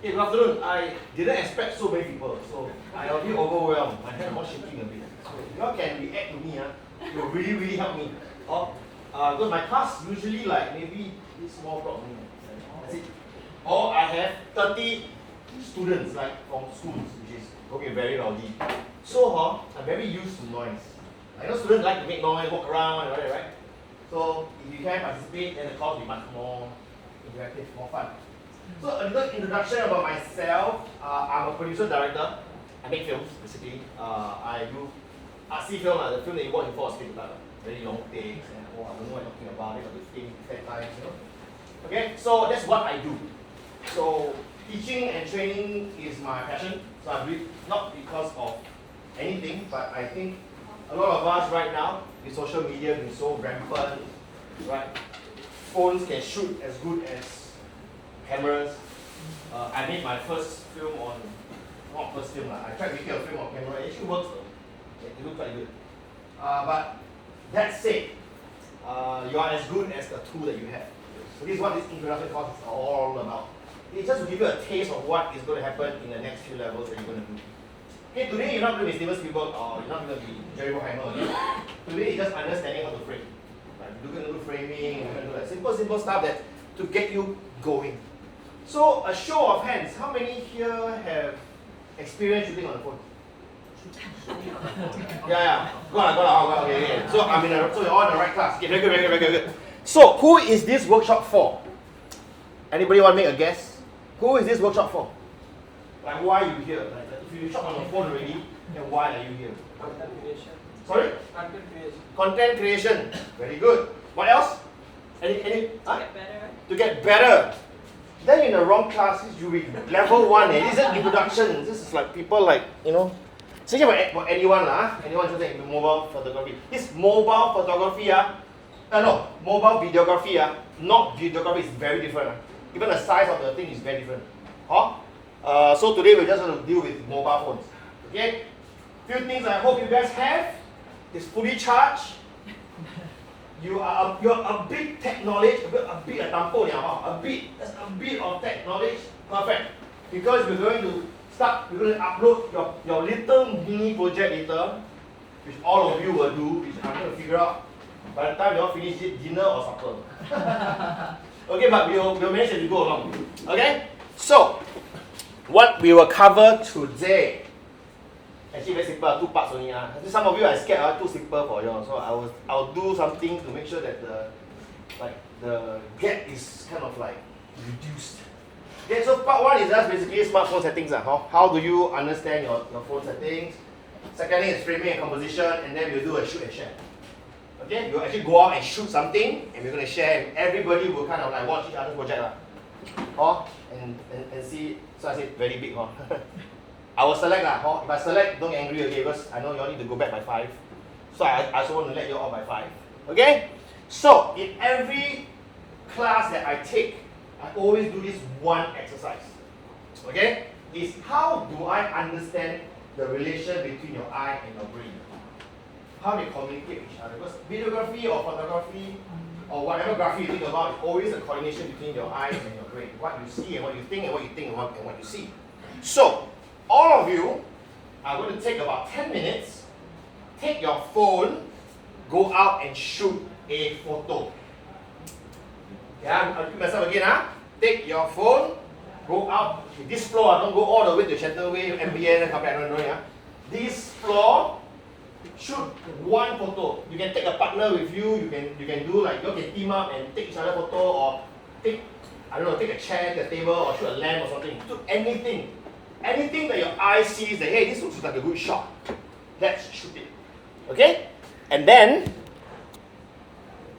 Hey, good afternoon. I didn't expect so many people, so I was a bit overwhelmed. My hand was shaking a bit. So if you all can react to me, it will really, really help me. Because my class usually like maybe this small crowd. That's it. Or I have 30 students like from schools, which is going to be very rowdy. So I'm very used to noise. I know students like to make noise, walk around and all that, right? So if you can participate, then the course will be much more interactive, more fun. So a little introduction about myself. I'm a producer director. I make films basically. I do artsy film, the film that you watch before a script, very long takes, and I don't know what I'm talking about. They got to think 10 times, you know. Okay, so that's what I do. So teaching and training is my passion. So I do it not because of anything, but I think a lot of us right now, with social media being so rampant, right? Phones can shoot as good as cameras. I made my first film on, not first film, I tried making a film on camera. It actually works though. It looks quite good. But that said, you are as good as the tool that you have. So this is what this introduction course is all about. It's just to give you a taste of what is going to happen in the next few levels that you're going to do. Okay, today you're not going to be Steven Spielberg or you're not going to be Jerry Bruckheimer again. Today it's just understanding how to frame. Right? You're going to do framing, you're going to do that simple stuff that to get you going. So a show of hands, how many here have experience shooting on the phone? Yeah. Got it. Okay. So so you're all in the right class. Okay, very good. So who is this workshop for? Anybody want to make a guess? Who is this workshop for? Like why are you here? Like if you shot on the phone already, then why are you here? Content creation. Sorry? Content creation. Content creation. Very good. What else? Any? Get better. To get better. Then in the wrong class, you read level 1. This is introduction. This is like people like, you know. So for anyone anyone interested in mobile photography. This mobile photography, mobile videography, not videography is very different. Even the size of the thing is very different. So today we're just going to deal with mobile phones. Okay? Few things I hope you guys have. It's fully charged. You're a bit tech knowledge, that's a bit of tech knowledge, perfect. Because we're going to upload your little mini project later, which all of you will do, which I'm going to figure out by the time you all finish it, dinner or supper. Okay, but we'll manage as we go along. Okay? So, what we will cover today. Actually very simple, 2 parts only. Some of you are scared, too simple for you. So I'll do something to make sure that the gap is kind of like reduced. Okay, so part 1 is just basically smartphone settings. How do you understand your phone settings? Second thing is framing and composition, and then we'll do a shoot and share. Okay, we'll actually go out and shoot something, and we're going to share, and everybody will kind of like watch each other's project. And see, so I said very big. I will select if I select, don't get angry because I know you all need to go back by 5. So I also want to let you all by 5. Okay? So in every class that I take, I always do this one exercise. Okay? Is how do I understand the relation between your eye and your brain? How they communicate with each other. Because videography or photography or whatever graphy you think about is always a coordination between your eyes and your brain. What you see and what you think and what you think and what you see. So all of you are going to take about 10 minutes, take your phone, go out and shoot a photo. Yeah, I'll repeat myself again. Take your phone, go out. This floor, don't go all the way to Shentonway, MBN, and come back. This floor, shoot one photo. You can take a partner with you. You can do like you can team up and take each other photo, or take a chair, take a table, or shoot a lamp or something. Do anything. Anything that your eye sees that, hey, this looks like a good shot, let's shoot it. Okay? And then,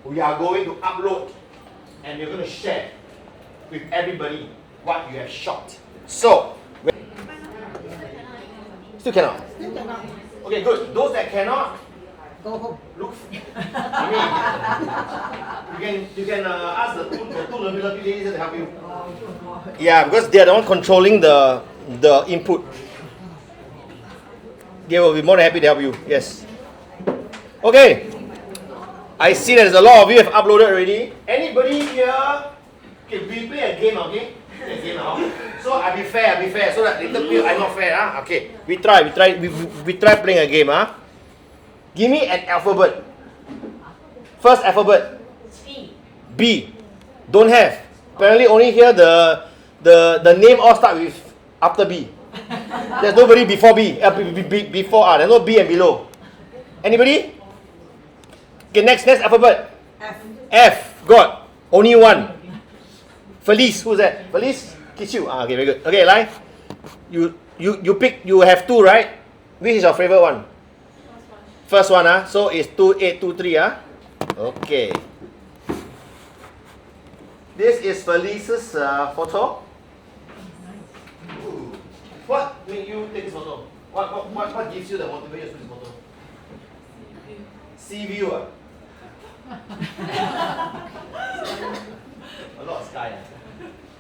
we are going to upload and we're going to share with everybody what you have shot. So, still cannot? Okay, good. Those that cannot, go home. Look. You can ask the two lovely ladies to help you. Yeah, because they are the one controlling the input. They will be more than happy to help you. Yes. Okay. I see that there's a lot of you have uploaded already. Anybody here? Okay, we play a game, okay? Okay, now. So I be fair. So that little bit I'm not fair. Okay, we try playing a game. Give me an alphabet. First alphabet. B. Don't have. Apparently only here the name all start with after B. There's nobody before B. Before there's no B and below. Anybody? Okay, next alphabet. F. Got. Only one. Felice. Who's that? Felice? Kiss you. Okay, very good. Okay, Lai. You pick. You have two, right? Which is your favorite one? First one. So it's 2823. Okay. This is Felice's photo. Ooh. What made you take this photo? What gives you the motivation to this photo? Sea view. A lot of sky.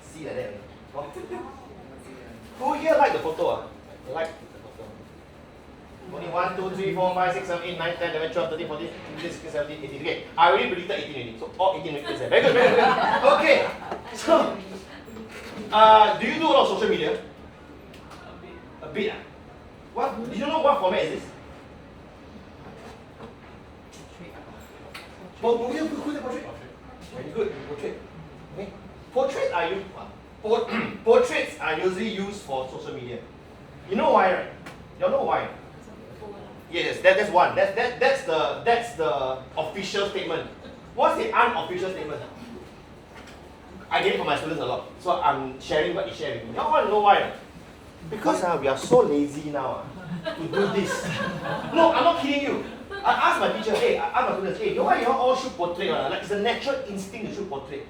See like that. Who here like the photo? Like the photo. Only 1, 2, 3, 4, 5, 6, 7, 8, 9, 10, 11, 12, 13, 14, 15, 16, 17, 18. Okay, I already predicted 18 already. So all 18 already. Very good, very good. Okay. So, do you do a lot of social media? A bit. What? Do you know what format is this? Portrait. Very good. Portrait. Okay. Portraits are usually used for social media. You know why, right? You know why? Yes, that's one. That's the official statement. What's the unofficial statement? I get it from my students a lot, so I'm sharing what is sharing. You want to know why? Right? Because we are so lazy now to do this. No, I'm not kidding you. I asked my teacher, I asked my students, why you all shoot portrait? Like it's a natural instinct to shoot portrait.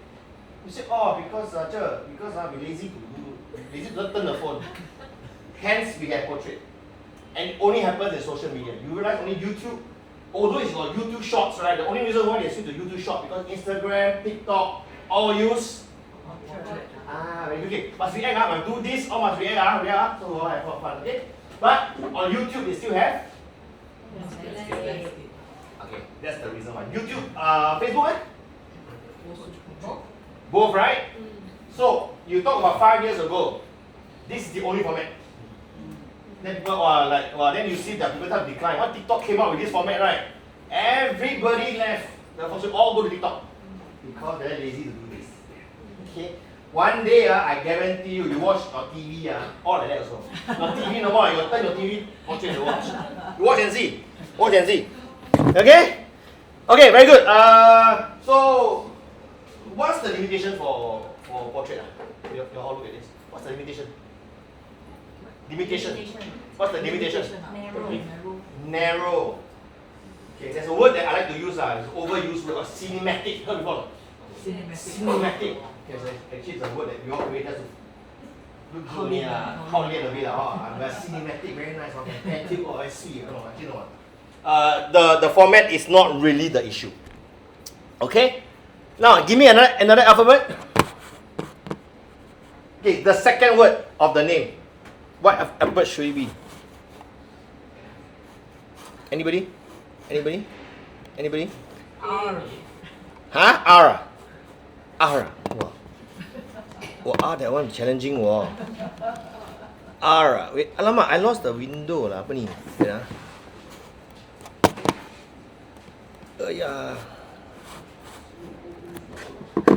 You say, because we're lazy to turn the phone. Hence, we have portrait. And it only happens in social media. You realize only YouTube, although it's got YouTube Shorts, right? The only reason why they switch to YouTube Short because Instagram, TikTok, all use portrait. Very good. Okay. Must react, must do this, or must react, so we'll have fun. Okay? But on YouTube, they still have. Okay, that's the reason why. YouTube, Facebook, Both, right? So, you talk about 5 years ago. This is the only format. Then people then you see that people have declined. When TikTok came out with this format, right? Everybody left. The folks all go to TikTok. Because they're lazy to do this. Okay? One day, I guarantee you watch your TV, all like that also. Your TV no more, you turn your TV, watch it and watch. You watch and see. Watch and see. Okay? Okay, very good. So, what's the limitation for portrait? You all look at this. What's the limitation? What's the limitation? Narrow. Okay, there's a word that I like to use. It's overused word, cinematic. Heard before? Cinematic. Okay, so actually it's a word that we all create just to look good. How late a bit. But cinematic, very nice. Thank you. I see. Actually no. The format is not really the issue. Okay? Now, give me another alphabet. Okay, the second word of the name. What alphabet should it be? Anybody? R. R. Wow, that one challenging. Wow. R. Wait, alamak, I lost the window lah. Apa ni? Wait, yeah.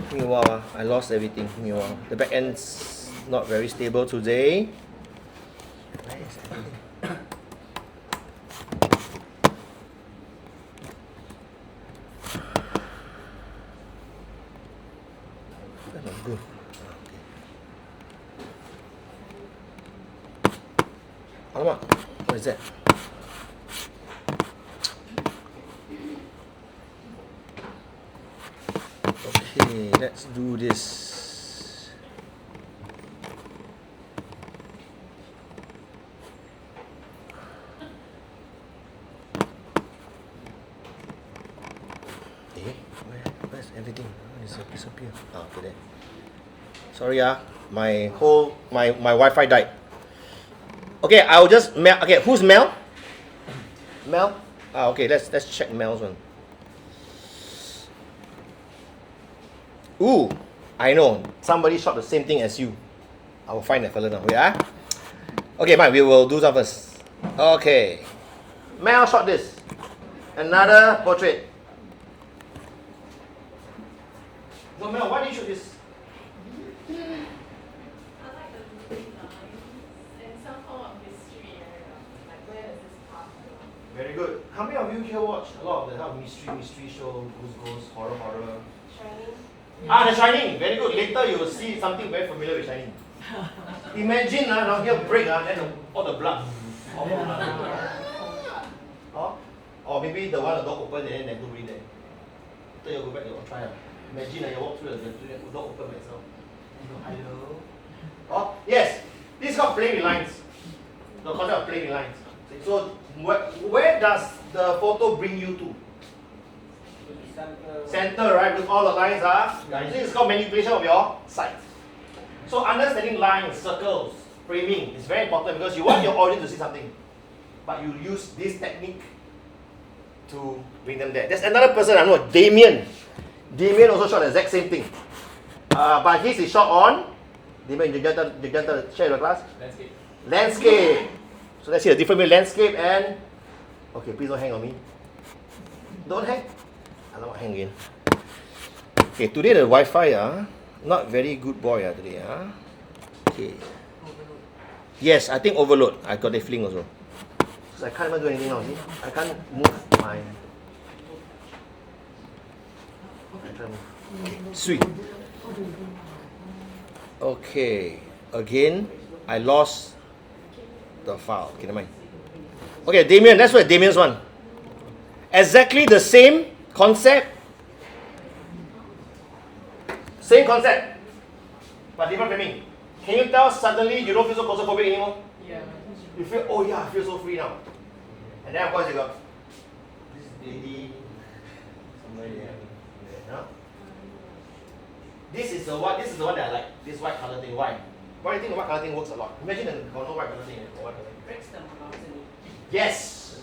Give me a while. I lost everything. Give me a while. The back end's not very stable today. Where is everything? That's not good. Okay. Alamak, what is that? Okay, let's do this. Where's everything? It's disappear. Okay, there. Sorry, my Wi-Fi died. Okay, I'll just Mel. Okay, who's Mel? Mel? Okay, let's check Mel's one. Ooh, I know. Somebody shot the same thing as you. I will find that fella now. Wait, ah. Okay, Mike, we will do some first. Okay. Mel shot this. Another portrait. No, Mel, why did you shoot this? I like the moving lines and some form of mystery. Like where does this path go? Very good. How many of you here watch a lot of the mystery show, ghost, horror? Shining. Ah, The Shining. Very good. Later you will see something very familiar with Shining. Imagine now here break then all the blood. Or maybe the one the door open and then they don't read there. Later you go back, you will try. Imagine you walk through the door open myself. Hello. Oh, yes. This is called playing with lines. The concept of playing with lines. So where does the photo bring you to? Center, right? Because all the lines are. This is called manipulation of your sight. So understanding lines, circles, framing is very important because you want your audience to see something, but you use this technique to bring them there. There's another person I know, Damien. Damien also shot the exact same thing, but his is shot on. Damien, you can share your class. Landscape. So let's see a different way. Landscape and okay, please don't hang on me. Don't hang. I don't want to hang again. Okay, today the Wi-Fi not very good boy today Okay. Yes, I think overload. I got the feeling also. So I can't even do anything now. See? I can't move my. Okay, sweet. Okay, again, I lost the file. Okay, never mind. Okay, Damien, that's where Damien's one. Exactly the same concept. Same concept, but different framing. Can you tell suddenly you don't feel so claustrophobic anymore? Yeah. You feel, oh yeah, I feel so free now. And then of course you go, this lady, somewhere there. No? This is the one that I like. This white color thing. Why? Why do you think the white color thing works a lot? Imagine there's no white color thing. Breaks the monotony. Yes.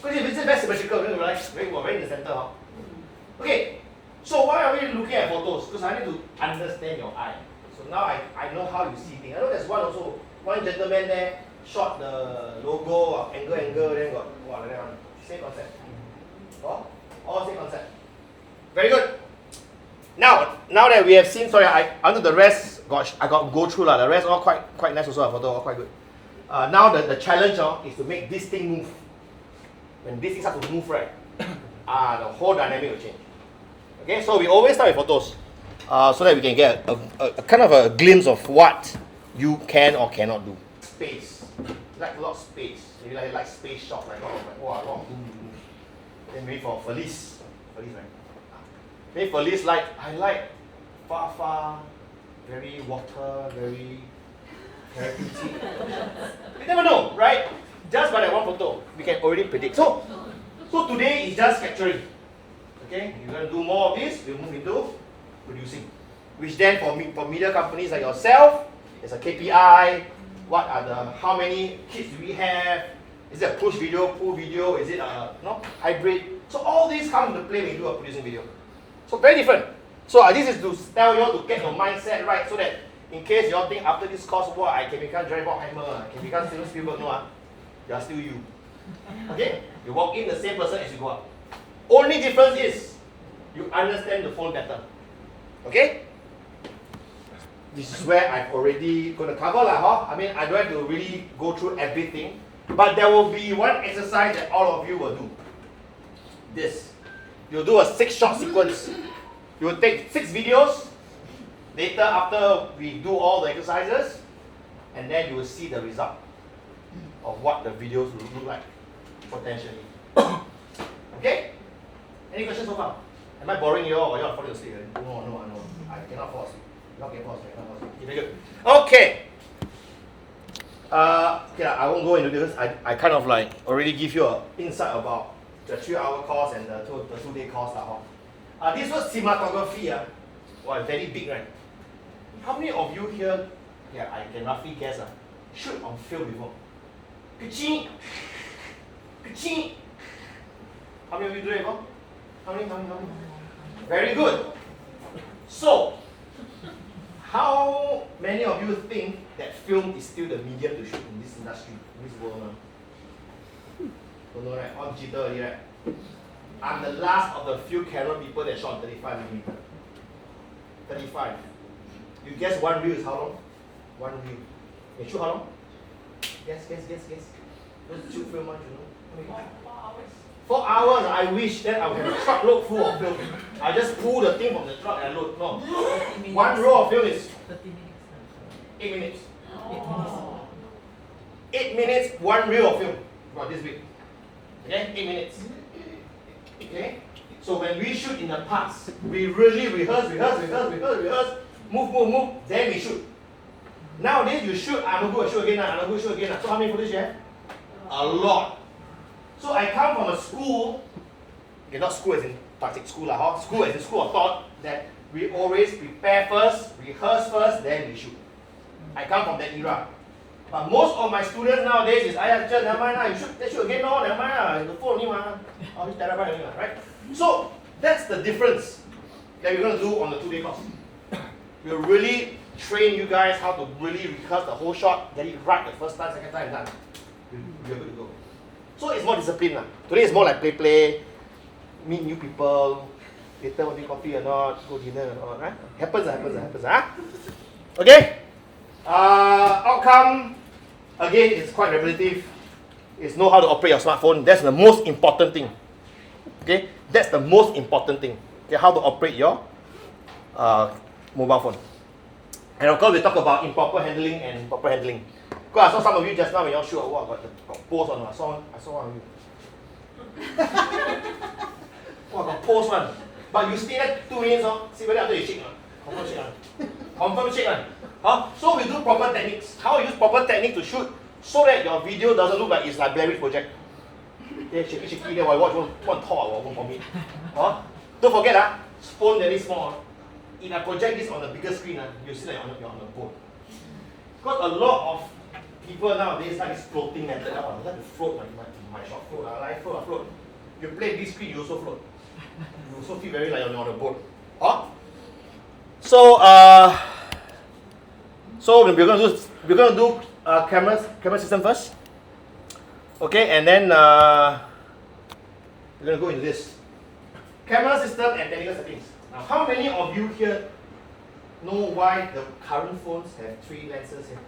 Because it's very symmetrical, you realize? Very in the center. Huh? Okay. So why are we looking at photos? Because I need to understand your eye. So now I know how you see things. I know there's one gentleman there shot the logo, angle, then got like that one. Same concept. All same concept. Very good. Now that we have seen, sorry, I under the rest, I got go through the rest all quite nice also. Photo all quite good. Now the challenge is to make this thing move. When this thing starts to move, right, the whole dynamic will change. Okay, so we always start with photos, so that we can get a kind of a glimpse of what you can or cannot do. Space, like a lot of space. Maybe like space shot, like long. Then maybe for Felice, right? Maybe Felice I like far, very water, very pretty. You never know, right? Just by that one photo, we can already predict. So today is just capturing. Okay, you're going to do more of this, we'll move into producing. Which then for media companies like yourself, it's a KPI, how many hits do we have, is it a push video, pull video, is it a hybrid? So all these come into play when you do a producing video. So very different. So this is to tell you all to get your mindset right so that in case you all think after this course, I can become Jerry Bockheimer, I can become Steven Spielberg, you are still you. Okay? You walk in the same person as you go out. Only difference is you understand the phone better. Okay? This is where I'm already going to cover. I mean, I don't have to really go through everything. But there will be one exercise that all of you will do. This. You'll do a 6-shot sequence. You will take 6 videos. Later, after we do all the exercises, and then you will see the result of what the videos will look like, potentially. Okay? Any questions so far? Am I boring you all or you all falling asleep? No. I cannot fall asleep. You all can fall asleep. Very good. Okay. I won't go into this. I kind of already give you an insight about the 3-hour course and the 2-day course. This was cinematography. Very big, right? How many of you here, I can roughly guess, shoot on film before? Ka-ching! Ka-ching! How many of you do it before? How many? Very good. So, How many of you think that film is still the medium to shoot in this industry, in this world now? Don't know, right? All digital already, right? I'm the last of the few camera people that shot 35mm. 35. You guess one reel is how long? One reel. You shoot how long? Guess. Don't shoot film much, you know. 4 hours. 4 hours, I wish that I would have a truckload full of film. I just pull the thing from the truck and load. No. One roll of film is 30 minutes. 8 minutes. Oh. 8 minutes, one reel of film. For this week. Okay? 8 minutes. Okay? So when we shoot in the past, we really rehearse, move, then we shoot. Nowadays you shoot, I'm going to shoot again. So how many footage you have? A lot. So I come from a school, okay, not school as in tactic school, school as in school of thought, that we always prepare first, rehearse first, then we shoot. I come from that era. But most of my students nowadays is, just never mind, you shoot again, no, never mind, the phone only, oh, it's terabyte only, right? So that's the difference that we're going to do on the 2-day course. We'll really train you guys how to really rehearse the whole shot, get it right the first time, second time, done. We're good to go. So it's more discipline. Today is more like play, meet new people, later want to coffee or not, go dinner or not, right? Happens. Okay? Outcome, again, is quite repetitive. It's know how to operate your smartphone. That's the most important thing. Okay? That's the most important thing. Okay, how to operate your mobile phone. And of course, we talk about improper handling and proper handling. Because I saw some of you just now when you all shoot, got post on. I saw one of you. Got post one. But you stay there 2 minutes, see whether after you shake. Confirm shake. So we do proper techniques. How you use proper technique to shoot so that your video doesn't look like it's like Blair Witch Project. Shaky, then I watch one talk for me. Don't forget, phone very small. If I project this on the bigger screen, you see that you're on the boat. Because a lot of people nowadays like this floating method. I like to float my short float. I like float. You play big screen, you also float. You also feel very like you're on a boat. So we're gonna do camera system first. Okay, and then we're gonna go into this camera system and technical settings. Now, how many of you here know why the current phones have 3 lenses here?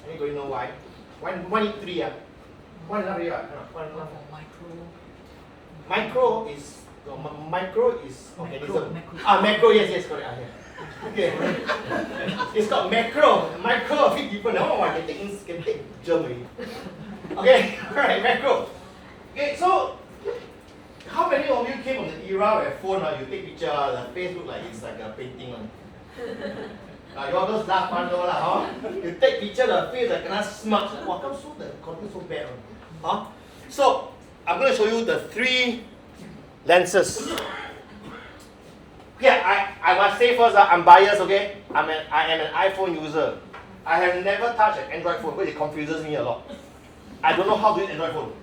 Anybody know why? Why need 3? Why not 3? Micro is organism. Macro, yes, correct. Okay. It's called macro. Micro a bit different. I can take Germany. Okay, alright, macro. Okay, so how many of you came from the era where phone you take picture, the face look like it's like a painting one? You all those dark one You take picture, the face like kena smudge. Come so the quality so bad one. So I'm going to show you the 3 lenses. Okay, I must say first, I'm biased, okay? I am an iPhone user. I have never touched an Android phone because it confuses me a lot. I don't know how to use Android phone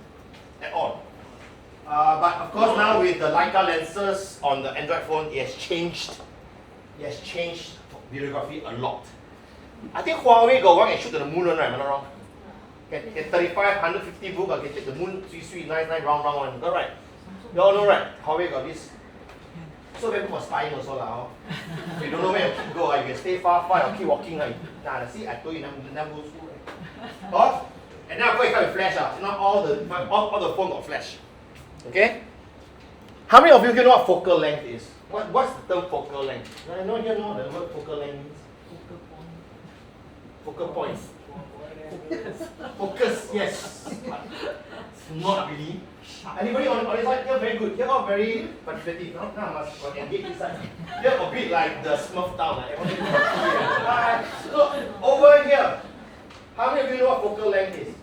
at all. But of course now with the Leica lenses on the Android phone, it has changed videography a lot. I think Huawei got one can shoot to the moon, right? Am I not wrong? Can 35, 150 book, I can take the moon, sweet, nice, round one. All right. You all know, right? Huawei got this. So very good for spying also. You don't know where your kid go, you can stay far or keep walking. See, I told you never go to school. Right? And now I come with flash. Now all the phone got flash. Okay? How many of you know what focal length is? What's the term focal length? You know the word focal length means? Focal points. Focus, yes. Not really. Anybody on this side? You're very good. You're all very participative. Now I must engage this side. You're a bit like the Smurf town. So over here, how many of you know what focal length is?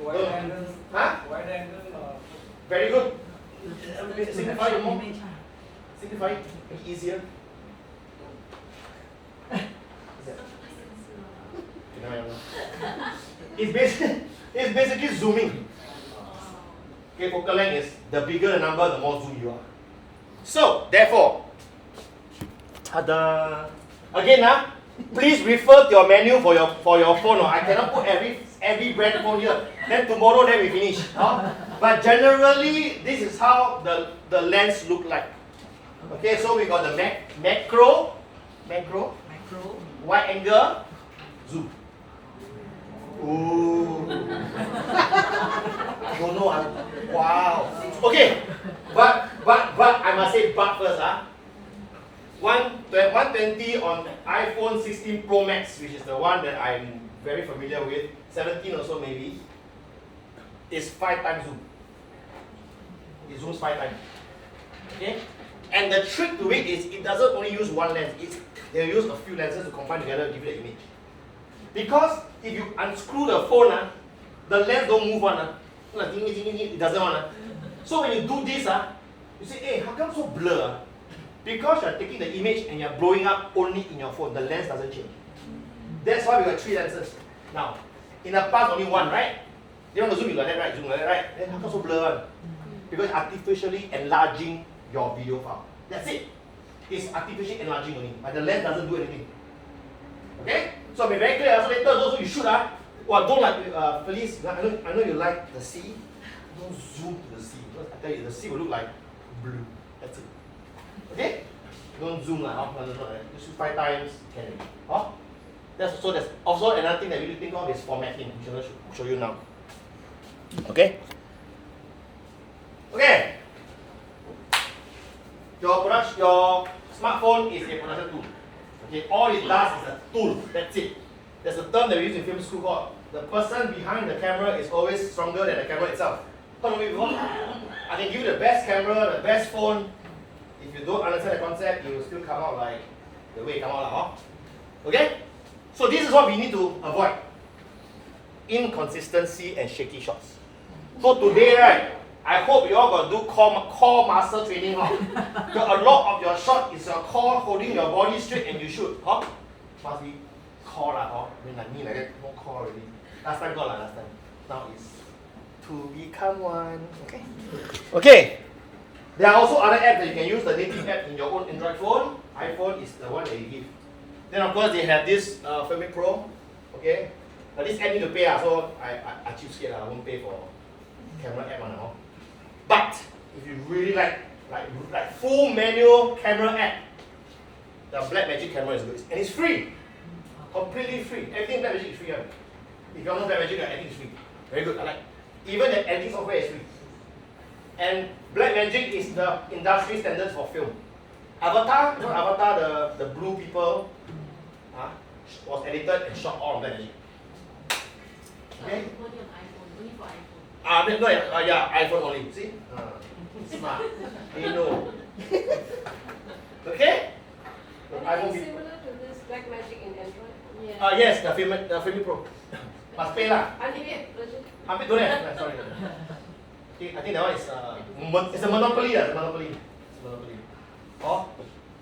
Wide angle. Wide angle. Very good. Simplify it more. Simplify it. Make it easier. It's basically zooming. Okay, focal length is the bigger the number, the more zoom you are. So, therefore, tada! Again, please refer to your menu for your phone. I cannot put every brand phone here. Then tomorrow, then we finish. But generally, this is how the lens look like. Okay, so we got the macro, wide angle, zoom. Ooh. Don't know. Wow. Okay, but I must say but first. 120 on iPhone 16 Pro Max, which is the one that I'm very familiar with, 17 also maybe, is 5 times zoom. It zooms 5 times. Okay? And the trick to it is it doesn't only use one lens, they'll use a few lenses to combine together to give you the image. Because if you unscrew the phone, the lens don't move on. It doesn't want. So when you do this, you say, hey, how come so blur? Because you're taking the image and you're blowing up only in your phone, the lens doesn't change. That's why we got 3 lenses. Now, in the past only one, right? You want to zoom, you like that, right? Zoom like that, right? Then how come so blur? Because it's artificially enlarging your video file. That's it. It's artificially enlarging only, but the lens doesn't do anything. Okay? So be very clear. So later, those who you shoot, don't like Felice. I know you like the sea. Don't zoom to the sea. Because I tell you, the sea will look like blue. That's it. Okay? Don't zoom like no. You shoot 5 times, can That's also another thing that we need to think of is formatting, which I will show you now. Okay? Okay. Your smartphone is a production tool. Okay, all it does is a tool. That's it. There's a term that we use in film school called the person behind the camera is always stronger than the camera itself. Heard of it before? I can give you the best camera, the best phone. If you don't understand the concept, it will still come out like the way it come out. Okay? So this is what we need to avoid. Inconsistency and shaky shots. So today, right, I hope you all got to do core muscle training. Because a lot of your shot is your core holding your body straight and you shoot. Must be core I mean like me like that, no core already. Last time got last time. Now it's to become one. Okay. Okay. There are also other apps that you can use, the native app in your own Android phone. iPhone is the one that you give. Then of course they have this Filmic Pro. Okay. Now this app need to pay, so I cheapskate, I won't pay for camera app now. But if you really like full manual camera app, the Blackmagic camera is good. And it's free. Completely free. Everything Blackmagic is free. If you don't know Blackmagic, everything is free. Very good. I like. Even the editing software is free. And Blackmagic is the industry standards for film. Avatar, you know Avatar, the blue people, was edited and shot all on Blackmagic. Okay? Only on iPhone, only for iPhone. iPhone only. See? Smart. They know. Okay? Anything similar to this Blackmagic in Android? Yeah. Yes, the Filmic Pro. Must pay lah. Unlimited version? Don't have. Sorry. I think that one is it's a monopoly. It's a monopoly.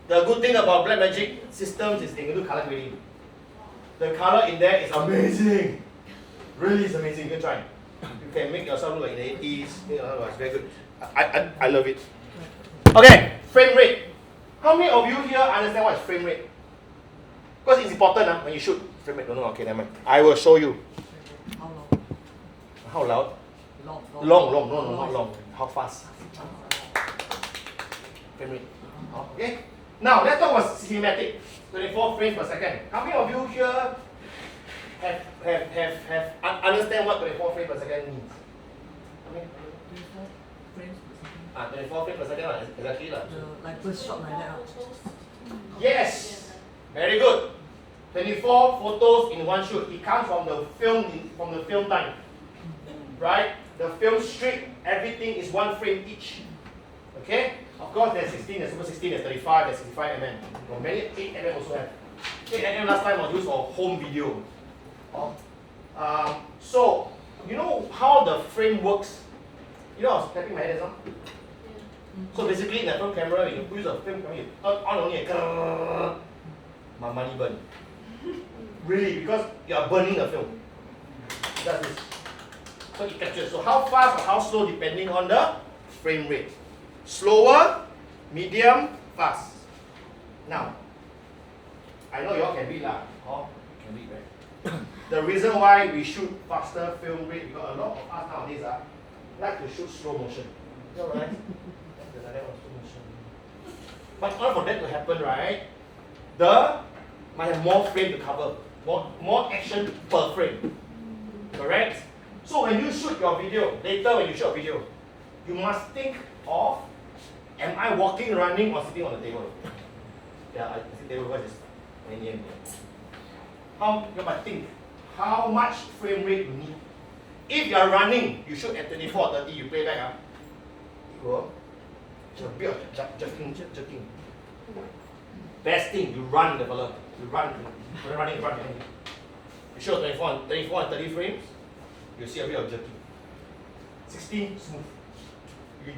The good thing about Blackmagic systems is they can do color grading. The color in there is amazing. Really, it's amazing. You can try. You can make yourself look like in the 80s. It's very good. I love it. Okay, frame rate. How many of you here understand what is frame rate? Because it's important when you shoot. Frame rate. Don't know. Okay, never mind. I will show you. How loud? Long. No, not long. How fast? Frame rate. Okay. Now let's talk about cinematic. 24 frames per second. How many of you here have understand what 24 frames per second means? Okay. 24 frames per second, exactly. Like first shot like that. Yes. Very good. 24 photos in one shoot. It comes from the film time. Right? The film strip, everything is 1 frame each. Okay? Of course, there's 16, there's Super 16, there's 35, there's 65 mm. Well, many 8 mm also have. 8 mm last time was used for home video. So, you know how the frame works? You know, I was tapping my head as well. So basically, in the film camera, you use a film camera, you turn on only my money burn. Really, because you are burning the film. It does this. So it captures. So how fast or how slow depending on the frame rate. Slower, medium, fast. Now, I know you all can read lah. Oh, can read, right? The reason why we shoot faster film rate because a lot of us nowadays like to shoot slow motion. You know, right? Slow motion. But in order for that to happen, right, might have more frame to cover, more action per frame. Correct? So when you shoot your video, later when you shoot a video, you must think of, am I walking, running, or sitting on the table? Yeah, I think table because it's many. You must think how much frame rate you need. If you are running, you shoot at 24 or 30, you play back, equal a bit of jerking. Best thing, you run the fella. You run in front behind you. You shoot 24 and 30 frames, you see a bit of jerking. 16, smooth.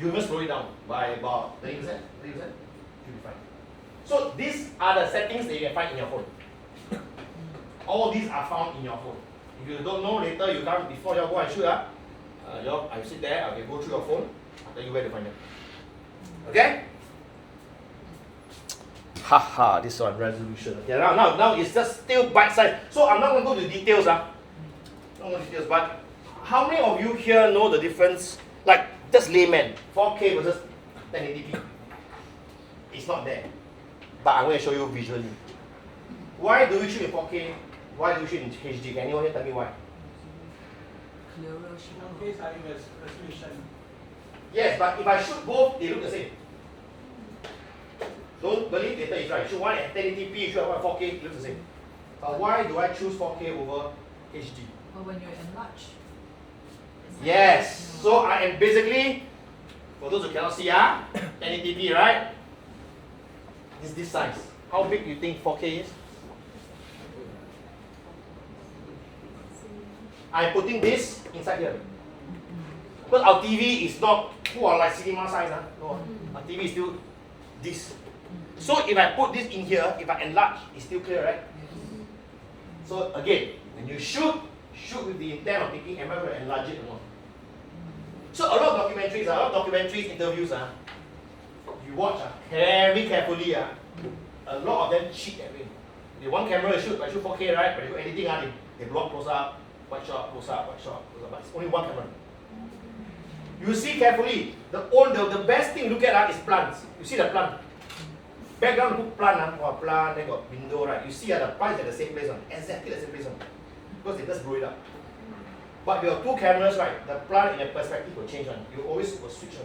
You must slow it down by about 30%, 30%, should be fine. So these are the settings that you can find in your phone. All these are found in your phone. If you don't know, later you come before you go and shoot. I sit there, I can go through your phone, I'll tell you where to find them. Okay? Haha, this one, resolution. Okay, now it's just still bite size. So I'm not going to go to details. Not going to details, but how many of you here know the difference? Like, just layman, 4K versus 1080p. It's not there. But I'm going to show you visually. Why do we shoot in 4K? Why do we shoot in HD? Can anyone here tell me why? Clearer Okay, having resolution. Yes, but if I shoot both, they look the same. Don't believe later it's right. Shoot one at 1080p, you shoot one at 4K, it looks the same. But why do I choose 4K over HD? But when you enlarge. Yes. So I am basically, for those who cannot see, 1080p, right? It's this size. How big do you think 4K is? I'm putting this inside here. Because our TV is not like cinema size. No, our TV is still this. So if I put this in here, if I enlarge, it's still clear, right? So again, when you shoot with the intent of thinking, am I going to enlarge it or not? So a lot of documentaries, interviews, you watch very carefully, a lot of them cheat that way. They one camera to shoot, I shoot 4K, right? But they do editing, they block close up, white shot, close up, white shot, close up, but it's only one camera. You see carefully, the best thing to look at is plants. You see the plant. Background put plant, plant, then got window, right? You see the plant at the same place, exactly the same place, because they just blow it up. But you have two cameras, right? The plant in the perspective will change. You always will switch.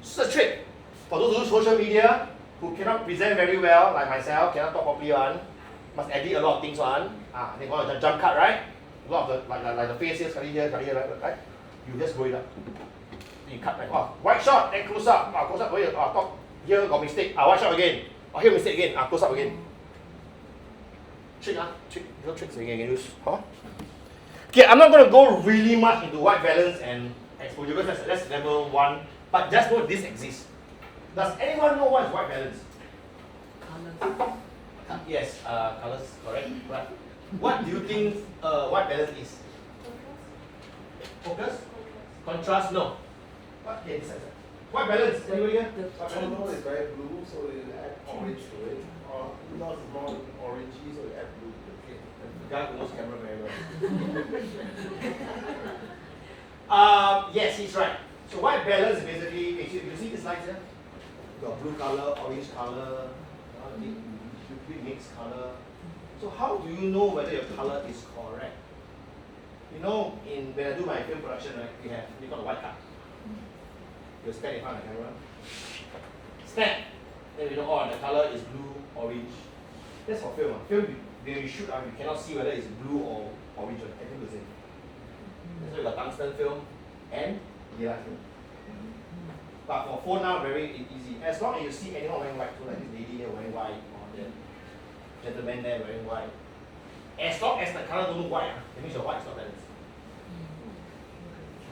It's a trick. For those who do social media, who cannot present very well, like myself, cannot talk properly must edit a lot of things they call it a jump cut, right? A lot of the like the face here, right? You just blow it up. You cut like white shot, then close up, top here got mistake, white shot again, here mistake again, close up again. Trick, little tricks again you can use. Okay, I'm not going to go really much into white balance and exposure because that's level 1, but just know this exists. Does anyone know what is white balance? Colors. Yes, colors, correct. Right. What do you think white balance is? Focus? Contrast? No. What? Yeah, this side. White balance, anybody here? Color is very blue, so you add orange to it. Or not more orangey, so you add blue. Okay. The guy who knows camera very well. Yes, he's right. So white balance is basically, you see this lights here? You got blue color, orange color, mixed color. So how do you know whether your color is correct? You know, when I do my film production, right, we got a white card. You stand in front of the camera. Snap. Then we know, the color is blue, orange. That's for film. Film, when you shoot, you cannot see whether it's blue or orange. Everything the same. So you got tungsten film and daylight film. But for phone now, very easy. As long as you see anyone wearing white, so like this lady here wearing white, or the gentleman there wearing white. As long as the color don't look white, that means your white is not balanced.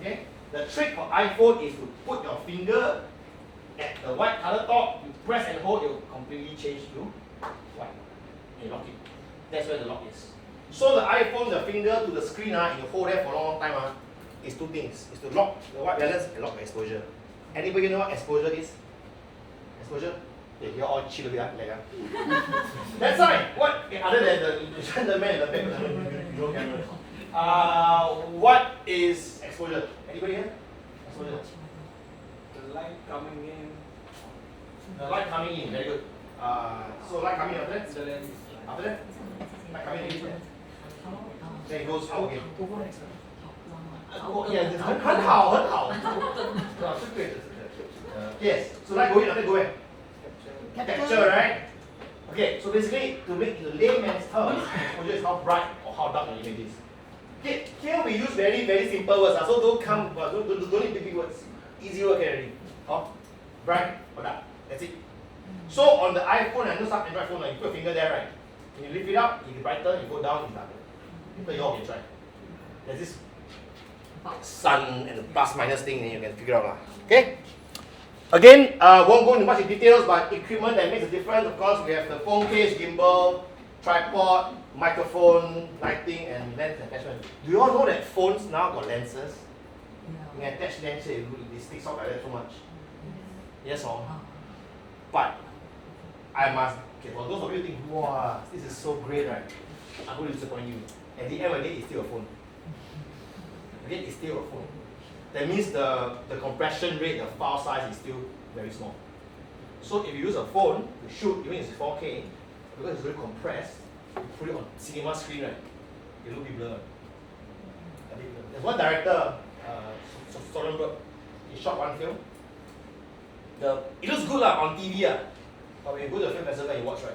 Okay? The trick for iPhone is to put your finger at the white color top, you press and hold, it will completely change to white. And you lock it. That's where the lock is. So the iPhone, the finger to the screen, and you hold there for a long time, is two things. Is to lock the white balance and lock the exposure. Anybody know what exposure is? Exposure? Okay, you're all chill a bit, like, that's fine. What, other than the gentleman in the back, no cameras. What is exposure? Anybody here? Exposure. The light coming in, The light coming in, very good. So light coming in after that? the lens. After that? Light coming in. Then it goes out again. Yeah, 很好，很好。是对的，是的。Yes. So light go in, after go where? Capture, right? Okay. So basically, to make the layman's terms, exposure is how bright or how dark the image is. Okay. Here we use very simple words. So don't need big words. Easy work already. Bright or dark. That's it. So on the iPhone, I know some Android phone, you put your finger there, right? When you lift it up, it is brighter. You go down, it's darker. People you all can try. There's this sun and the plus minus thing, then you can figure out lah. Okay. Again, won't go into much details, but equipment that makes a difference. Of course, we have the phone case, gimbal, tripod, microphone, lighting, and lens attachment. Do you all know that phones now got lenses? You can attach lenses, it sticks out like that so much. Yes or? But I must. Okay, for those of you who think, wow, this is so great, right? I'm going to disappoint you. At the end of the day, it's still a phone. Okay, it's still a phone. That means the compression rate, the file size is still very small. So if you use a phone to shoot, even if it's 4K, because it's very compressed, you put it on cinema screen, right? It will be blurred. There's one director, Soderbergh, he shot one film. It looks good on TV, but when you go to the film festival and you watch, right,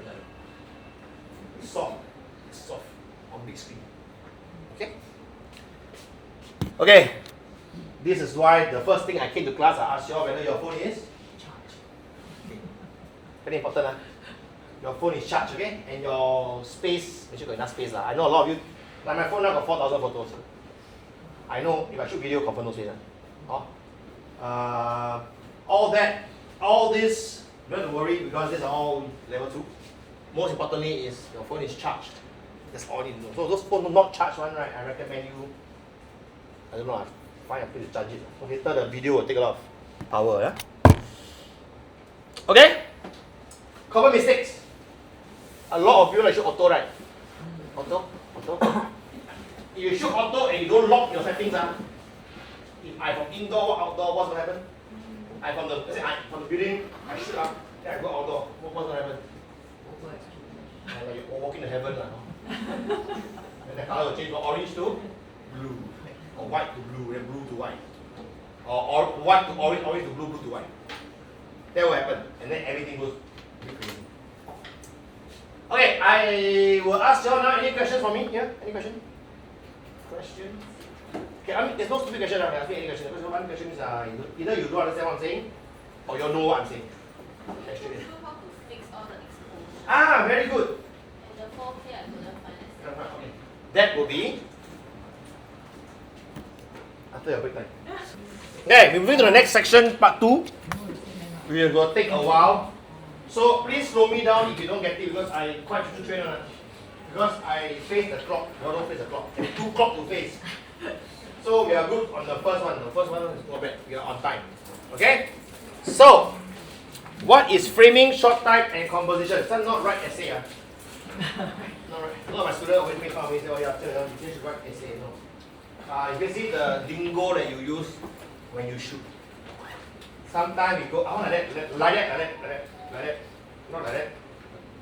it's soft on big screen. Okay. This is why the first thing I came to class, I asked you all whether your phone is charged. Okay. Very important. Your phone is charged, okay? And your space, make sure you got enough space. I know a lot of you, like my phone now got 4,000 photos. I know if I shoot video, confirm no space. All this, you don't have to worry because these are all level 2. Most importantly is your phone is charged. That's all you need to know. So those phones not charged one, right? I recommend you, I don't know, find a place to charge it. So later the video will take a lot of power, yeah? Okay? Common mistakes. A lot of you like shoot auto, right? Auto? If you shoot auto and you don't lock your settings, if I from indoor, outdoor, what's going to happen? I from the building, I shoot up, then I go outdoor. What's going to happen? Like you're walking to heaven. And the color will change from orange to blue. Or white to blue, then blue to white. Or white to orange, orange to blue, blue to white. That will happen. And then everything goes crazy. Okay, I will ask you all now, any questions for me here? Any question? Questions? Okay, there's no stupid question. I can ask you any question. Because one question is either you don't understand what I'm saying, or you know what I'm saying. How to fix all the exposure? Very good. And the 4K I couldn't find it. Okay. That will be after your break time. Okay, we're moving to the next section, part 2. We are going to take a while. So please slow me down if you don't get it because I quite to train on it. Because I face the clock. You don't face the clock. There's 2 clocks to face. So we are good on the first one. The first one is not bad. We are on time. Okay? So, what is framing, shot type, and composition? Some not write essay. Not right. A lot of my students always make fun of me say, oh yeah, you should write essay. No. You can see the lingo that you use when you shoot. Sometimes we go, I want like that, not like that.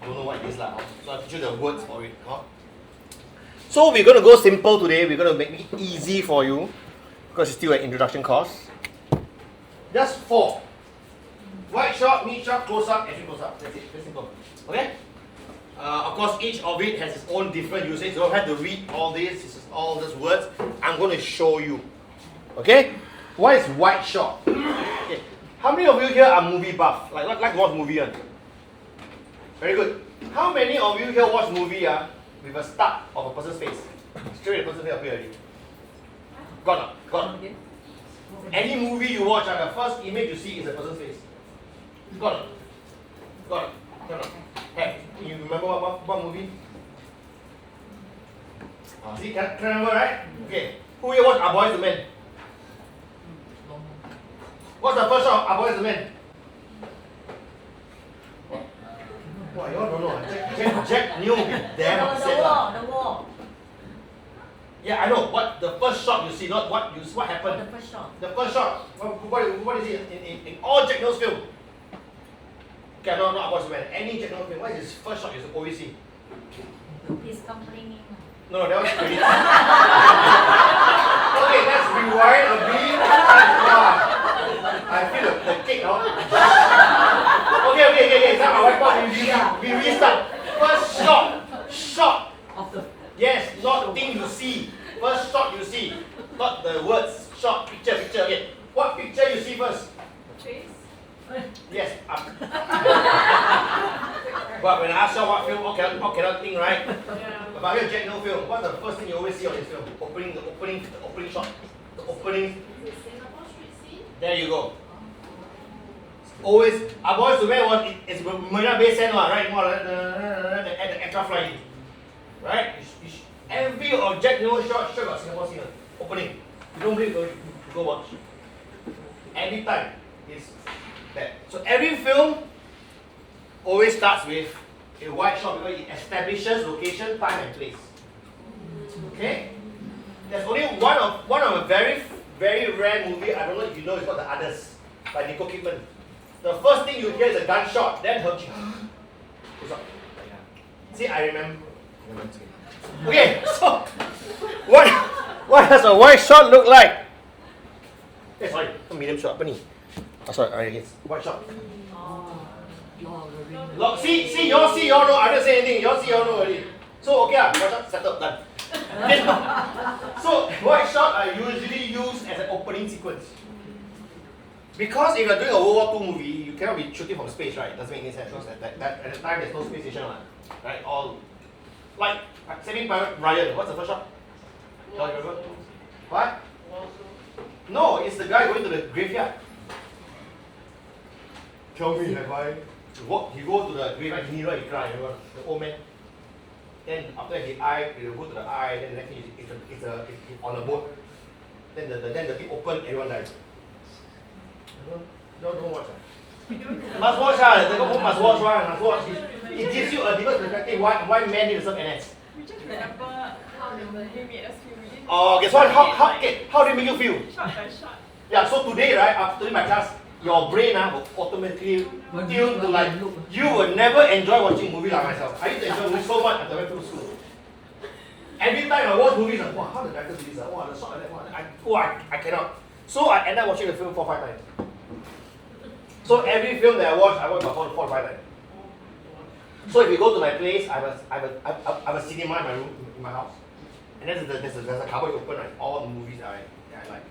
Don't know what it is lah. So I'll teach you the words for it. So we're going to go simple today. We're going to make it easy for you because it's still an introduction course. Just 4. Wide shot, mid shot, close up, extreme close up. That's it. Very simple. Okay? Of course, each of it has its own different usage. You don't have to read all this. This is all these words. I'm going to show you. Okay? What is wide shot? Okay. How many of you here are movie buff? Like to watch movie? Very good. How many of you here watch movie with a start of a person's face? Straight the person's face appear already. Got it. Any movie you watch, the first image you see is a person's face. Got it. Hey, you remember what movie? See, can remember, right? Okay. Who here watch Boys to Men? What's the first shot of Boys to Men? Wow, you all don't know. Jack Neo will be damn upset. The wall. Yeah, I know. What the first shot you see, not what happened. The first shot. The first shot. What is it in all Jack Neo's film? Okay, no, not about Superman. Any Jack Neo film. What is his first shot you always see? He's complaining. No, that was crazy. Okay, let's rewind a bit. I feel the kick now. Okay. Now my wipe we restart. First shot. Of the Yes, not thing you see. First shot you see. Not the words. Shot, picture. Okay. What picture you see first? Face. Yes. But when I ask you what film, cannot think, right? Yeah. But here Jack No film, what's the first thing you always see on this film? The opening shot. The opening. Is it Singapore street scene? There you go. Always, our boys to wear it's Marina Bay Sand, right? More like the aircraft flying. Right? Every object, shot got Singapore scene. Opening. You don't believe, go watch. Every time it's that. So every film always starts with a wide shot because it establishes location, time, and place. Okay? There's only one of a very, very rare movie. I don't know if you know. It's called The Others by Nicole Kidman. The first thing you hear is a gunshot. Then her. See, I remember. Okay, so what does a wide shot look like? Sorry, medium shot. Apa ni? Sorry, it's wide shot. Look, see, you all know. I don't say anything. You all see, you all know already. So okay, wide shot settled, done. So wide shot I usually use as an opening sequence. Because if you're doing a World War II movie, you cannot be shooting from space, right? It doesn't make any sense. At the time, there's no space station, right? All like Saving Private Ryan. What's the first shot? Do you remember? What? No, it's the guy going to the graveyard. Tell me, have I? He goes to the graveyard, he cry, remember? The old man. Then after that, he go to the eye, then the next thing it's on a boat. Then the thing open, everyone dies. Don't watch. Must watch, must watch. It gives you a different perspective why men need to serve NS. We just remember how the movie made us feel. We didn't Okay, so how do it make you feel? shot by shot. Yeah, so today, right, after my class, your brain will automatically tune to like, you will never enjoy watching movies like myself. I used to enjoy movies so much after I went through school. Every time I watch movies, I'm like, wow, how the director do this? Wow, the shot like that, I cannot. So I end up watching the film 4 or 5 times. So every film that I watch about 4 or 5 times. So if you go to my place, I have a cinema in my room, in my house. And there's a cupboard open, right? All the movies that I like.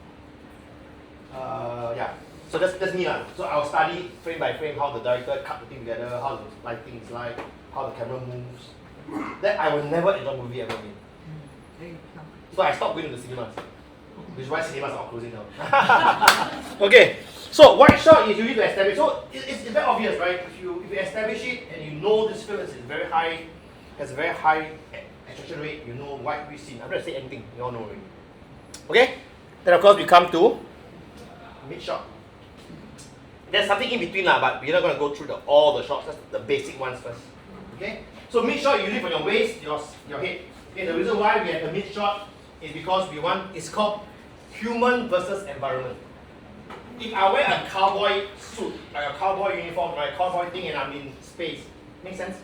Yeah. So that's me. So I'll study frame by frame how the director cut the thing together, how the lighting is like, how the camera moves. Then I will never enjoy movie ever again. So I stopped going to the cinemas. Which is why cinemas are all closing down. Okay. So wide shot is usually to establish. So it's very obvious, right? If you establish it and you know this film is very high, has a very high extraction rate, you know which scene. I'm not gonna say anything. You all know already. Okay. Then of course we come to mid shot. There's something in between but we're not gonna go through all the shots. That's the basic ones first. Okay. So mid shot usually from your waist, your head. Okay. The reason why we have the mid shot is because it's called human versus environment. If I wear a cowboy suit, like a cowboy uniform, right, cowboy thing, and I'm in space, make sense?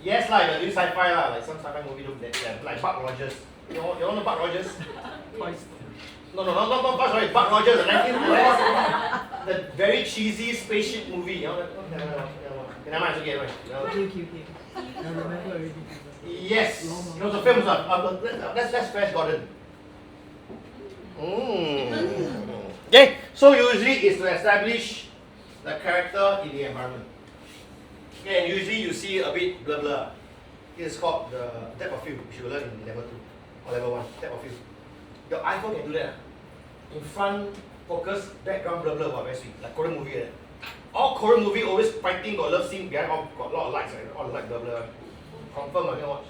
Yes, like doing sci-fi, like some sci-fi movie look that, like Buck Rogers. You know Buck Rogers? No, not Buck Rogers. Buck Rogers, the 1940s, the very cheesy spaceship movie. You know, never mind, it's okay. I remember already. Yes, it was a film. That's Flash Gordon. Okay, so usually it's to establish the character in the environment. Okay, and usually you see a bit blur blur. It's called the depth of field, which you will learn in level 2 or level 1, depth of field. Your iPhone can do that. In front, focus, background blur blur, very sweet, like Korean movie. All Korean movie always fighting, got love scene, behind got a lot of lights, right? All the light blur blur. Confirm, I can watch.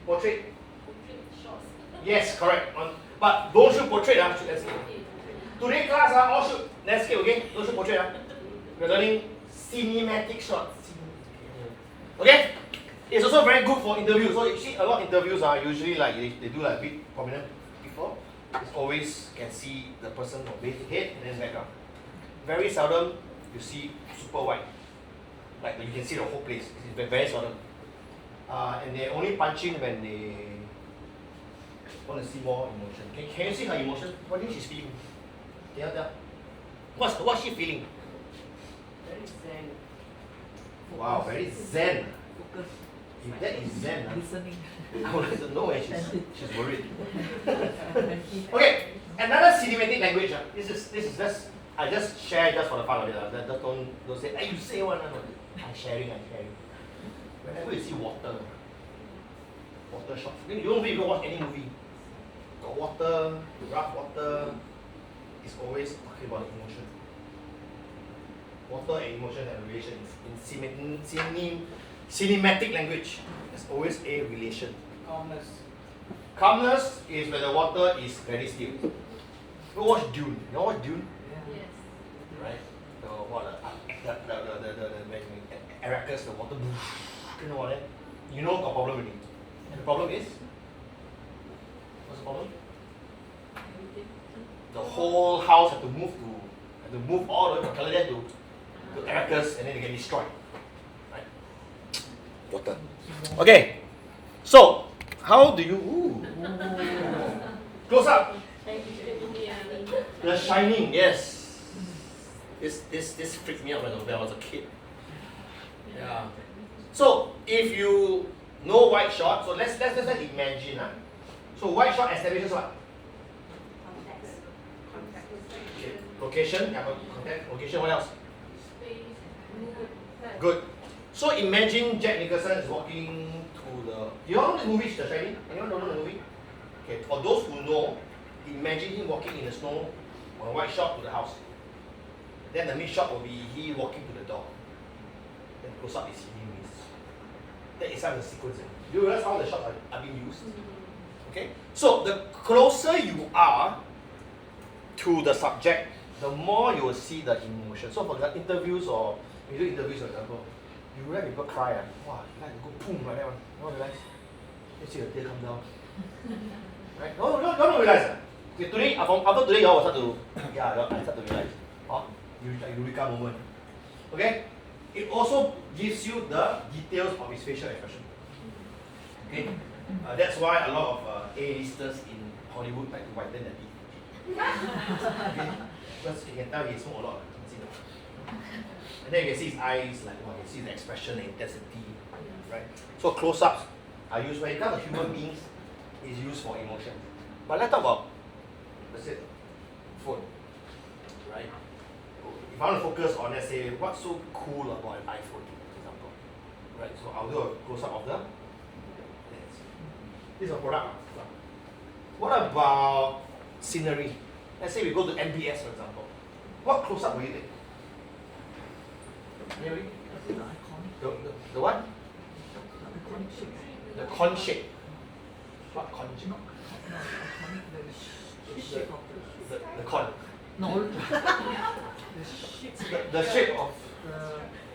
Portrait. Shots. Yes, correct. But don't shoot portrait, shoot landscape. Today class, all shoot landscape, okay? Don't shoot portrait. We're learning cinematic shots. Okay? It's also very good for interviews. So you see a lot of interviews are usually like they do like big prominent people. It's always can see the person of head and then background. Very seldom you see super wide. Like you can see the whole place. It's very seldom. And they only punch in when they want to see more emotion. Can you see her emotion? What do you think she's feeling? Can you tell? What's she feeling? Very zen. Wow, very zen. Focus. If that is zen, Listening. I would like to know when she's worried. Okay, another cinematic language. This is just I just share just for the fun of it. Just don't say, hey, you say one. No. I'm sharing. Whenever you see water shots, you don't even watch any movie. Got water, rough water, is always talking about emotion. Water and emotion and relation in cinematic language. There's always a relation. Calmness. Calmness is when the water is very still. Go watch Dune. You know what Dune? Yes. Right? The Arrakis, the water. You know what? You know got problem with it. And the problem is, what's the problem? The whole house had to move all the way from Caladan to Arrakis, and then they get destroyed. Right? Water. Okay. So, how do you close up? The Shining, yes. This freaked me out when I was a kid. Yeah. So if you know wide shot, so let's imagine. So wide shot establishes what? Okay. Location, context, location, what else? Good. So imagine Jack Nicholson is walking to the. You all know the movie The Shining? Anyone don't know the movie? Okay. For those who know, imagine him walking in the snow on a wide shot to the house. Then the mid shot will be he walking to the door. Then close up is him. That is how the sequence. Do you realize how the shots are being used? Okay? So the closer you are to the subject, the more you will see the emotion. So for the interviews or you do interviews for example, you let people cry, wow, you like to go boom like that one. You don't realize? You see the tear come down. Right? No, don't realize. Okay, today, after today, you all will start to, I start to realize. Eureka moment. Okay? It also gives you the details of his facial expression. Okay? That's why a lot of A-listers in Hollywood like to whiten their teeth. Okay? Because you can tell he smoked a lot. And then you can see his eyes, like you can see the expression, the intensity. Right? So close-ups are used when it comes to human beings, is used for emotion. But let's talk about, let's say, phone. Right? If I want to focus on, let's say, what's so cool about an iPhone, for example. Right? So I'll do a close-up of the. This is a product. What about scenery? Let's say we go to MBS, for example. What close-up will you take? Maybe? The what? The con shape. What con shape? The con. No. The shape of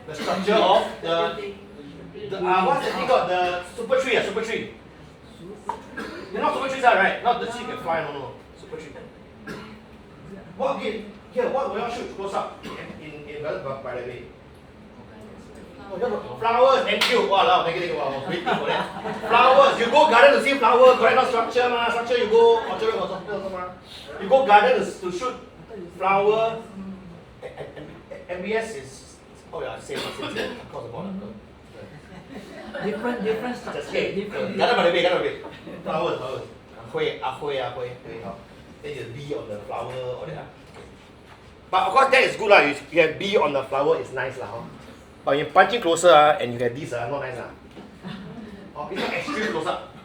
the structure of the what's the thing called? The super tree. You know super trees are right? Not the tree can fly, no. Super tree. What here? What will you shoot close up in by the way? Flowers, thank you. Wow, thank you. I was waiting for that. Flowers, you go garden to see flower, correct? Not structure, structure you go orchard or something. You go garden to shoot flower. MBS is same across the board. Different structure. Just garden by the way. Flowers. Then you bee on the flower or that. But of course that is good lah. You have bee on the flower is nice lah. But you're punching closer and you have this not nice lah. It's not extreme close up.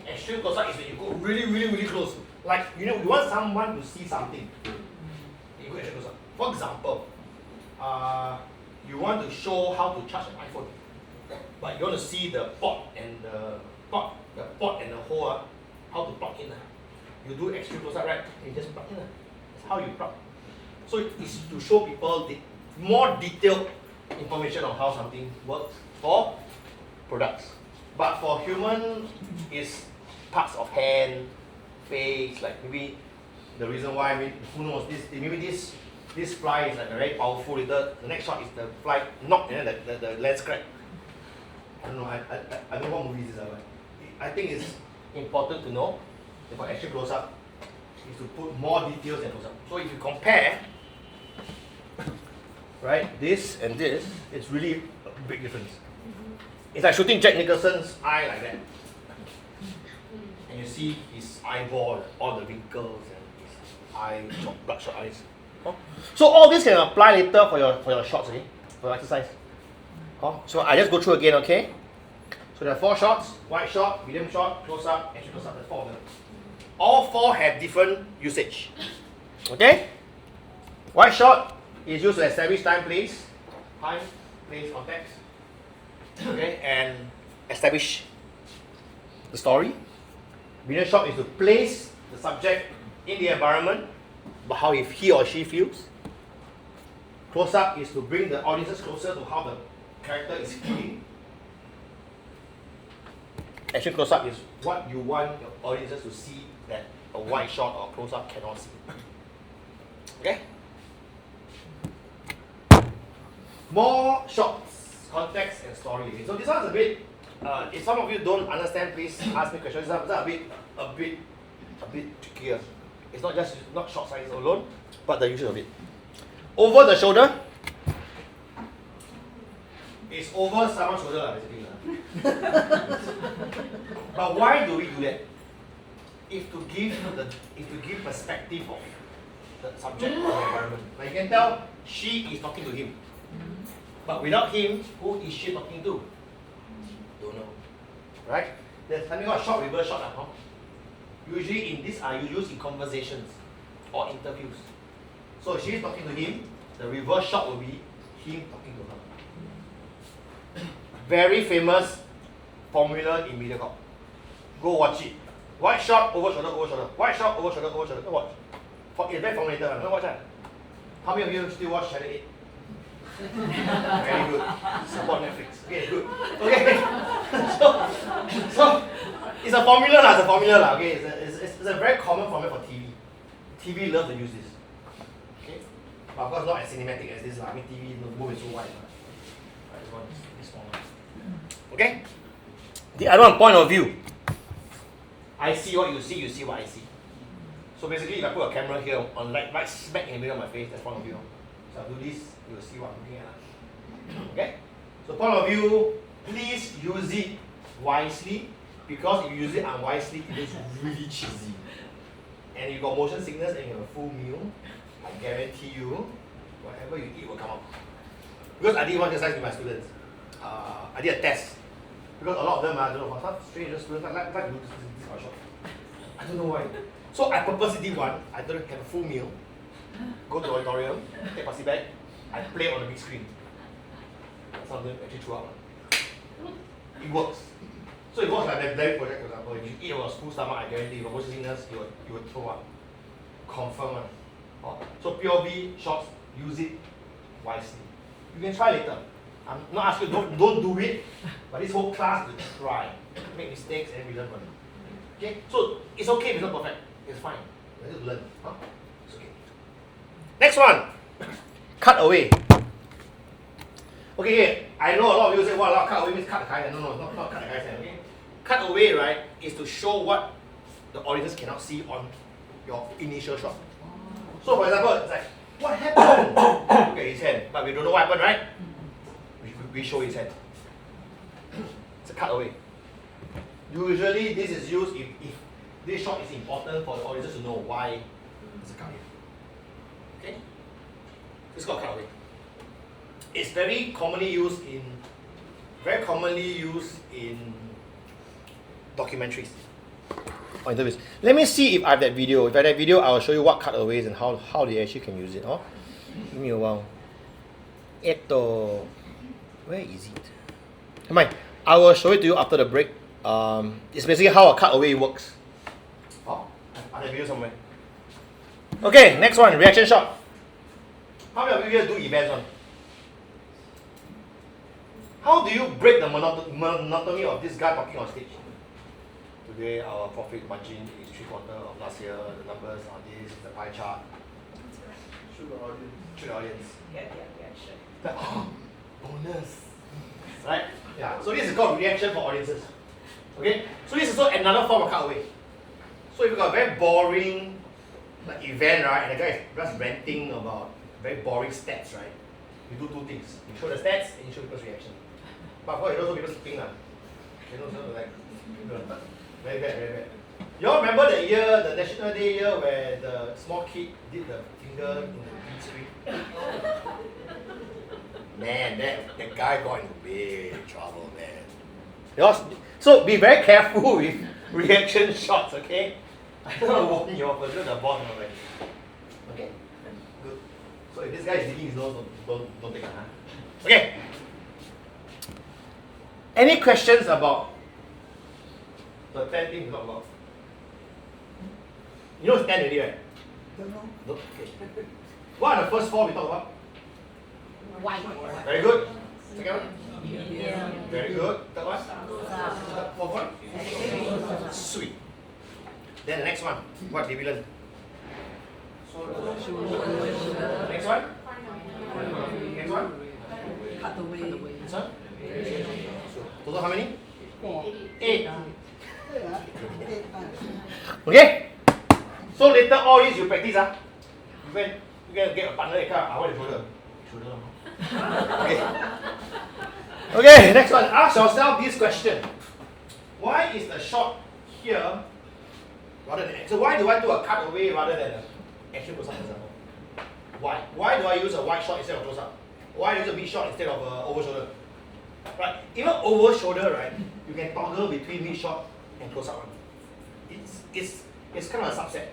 Extreme close up is when you go really close. Like you want someone to see something. You go extreme close up. For example, you want to show how to charge an iPhone, but you want to see the port and the hole, how to plug in. You do extreme close up, right? You just plug in. That's how you plug. So it's to show people more detailed information on how something works for products. But for human, it's parts of hand, face, like maybe the reason why, who knows, maybe this fly is like a very powerful little, the next shot is the fly knocked and then the lens crack. I don't know, I don't know what movies this are, but I think it's important to know that for extra close-up is to put more details than close-up. So if you compare, right, this and this, it's really a big difference. It's like shooting Jack Nicholson's eye like that. And you see his eyeball, all the wrinkles and his eye, bloodshot eyes. Oh. So all this can apply later for your shots, okay? For your exercise. Oh. So I just go through again, okay? So there are 4 shots: wide shot, medium shot, close up, extra close up. There's 4 of them. All 4 have different usage. Okay? Wide shot is used to establish time, place, context. Okay, and establish the story. Medium shot is to place the subject in the environment, but how he or she feels. Close up is to bring the audiences closer to how the character is feeling. Action close up is what you want your audiences to see that a wide shot or close up cannot see. Okay? More shots, context and story. So this one's a bit, if some of you don't understand, please ask me questions. This is a bit trickier. It's not shot size alone, but the usage of it. Over the shoulder. It's over someone's shoulder, basically. But why do we do that? If to give perspective of the subject or the environment. Like you can tell she is talking to him. But without him, who is she talking to? Don't know. Right? There's something called short reverse shot. Huh? Usually in this are used in conversations or interviews. So if she's talking to him, the reverse shot will be him talking to her. Very famous formula in Mediacorp. Go watch it. Wide shot, over shoulder, over shoulder. Wide shot, over shoulder, over shoulder. Go watch. It's very formulated. Go watch that. How many of you still watch Channel 8? Very good. Support Netflix. Okay, good. Okay. so it's a formula. Okay, it's a very common formula for TV. TV loves to use this. Okay, but of course not as cinematic as this. I mean, TV the move is so wide. Right, this one is smaller. Okay. The other one, point of view. I see what you see what I see. So basically, if I put a camera here on right smack in the middle of my face, that's point of view. So I'll do this, you will see what I'm looking at. Okay? So point of view, please use it wisely, because if you use it unwisely, it is really cheesy. And you got motion sickness and you have a full meal, I guarantee you, whatever you eat will come out. Because I did one exercise with my students. I did a test. Because a lot of them, I don't know, some strange students like to do this kind of shot. I don't know why. So I purposely did one. I don't have a full meal. Go to the auditorium, take plastic bag, I play on the big screen. Some of them actually threw up. It works. So it works like that David project, for example. If you eat on a full stomach, I guarantee you, motion sickness, you will throw up. Confirm one. So POV shots, use it wisely. You can try later. I'm not asking you, don't do it, but this whole class to try. Make mistakes and we learn from it. Okay? So it's okay if it's not perfect. It's fine. You need to learn. It's okay. Next one. Cut away. Okay, I know a lot of you say, wow, cut away means cut the guy. No, not cut the guy's hand. Okay? Cut away, right, is to show what the audience cannot see on your initial shot. So for example, it's like, what happened? Look at his hand, but we don't know what happened, right? We show his hand. It's a cut away. Usually this is used if this shot is important for the audience to know why it's a cut away. Okay? It's called cut away. It's very commonly used in documentaries or interviews. Let me see if I have that video. If I have that video, I will show you what cutaways and how they actually can use it. Give me a while. Where is it? Come on. I will show it to you after the break. It's basically how a cutaway works. I have a video somewhere. Okay, next one, reaction shot. How many of you here do events on? How do you break the monotony of this guy talking on stage? Today our profit margin is 3/4 of last year. The numbers are this, the pie chart. Shoot the audience. To the audience. Yeah, sure. Like, oh, bonus. Right? Yeah. So this is called reaction for audiences. Okay? So this is also another form of cutaway. So if you got a very boring like event, right, and the guy is just ranting about very boring stats, right? You do two things. You show the stats and you show people's reaction. But of course, you don't show people sleeping. You don't show like very bad, very bad. You all remember the year, the National Day year, where the small kid did the finger in the green screen? Man, that guy got into big trouble, man. So be very careful with reaction shots, okay? I don't want to warn you off, but look at the boss and I'm like, okay, good. So if this guy is digging his nose, don't take it, huh? Okay. Any questions about the 10 things we talked about? You know it's 10 already, right? No? Okay. What are the first 4 we talked about? White. Very good. Second one? Very good. Third one? Fourth one? Sweet. Then the next one. What did we learn? Next one? Next one? Cut away. Next one? Total how many? 8. Okay? So later all this you practice, you can get a partner, what is shoulder? Okay. Okay, next one. Ask yourself this question. Why is the shot here rather than so why do I do a cutaway rather than an action close-up, for example? Why? Why do I use a wide shot instead of close-up? Why use a mid shot instead of over shoulder? Right? Even over shoulder, right? You can toggle between mid shot and close-up. It's kind of a subset.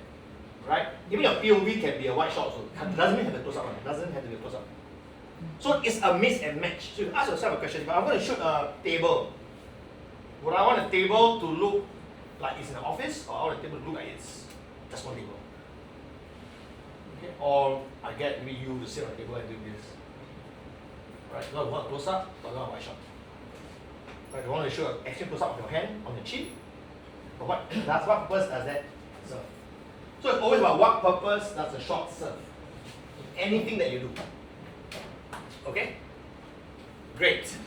Right? Even your POV can be a wide shot also. It doesn't mean have a close-up one. It doesn't have to be a close-up. So it's a mix and match. So you ask yourself a question, but I'm going to shoot a table. Would I want a table to look like it's in an office, or I want a table to look like it's just one table? Okay. Or I get maybe you to sit on a table and do this. Right? You want a close-up, or you want a wide shot? Right? You want to show an action close-up of your hand on your chin? But what purpose does that serve? So it's always about what purpose does the shot serve? Anything that you do. Okay? Great.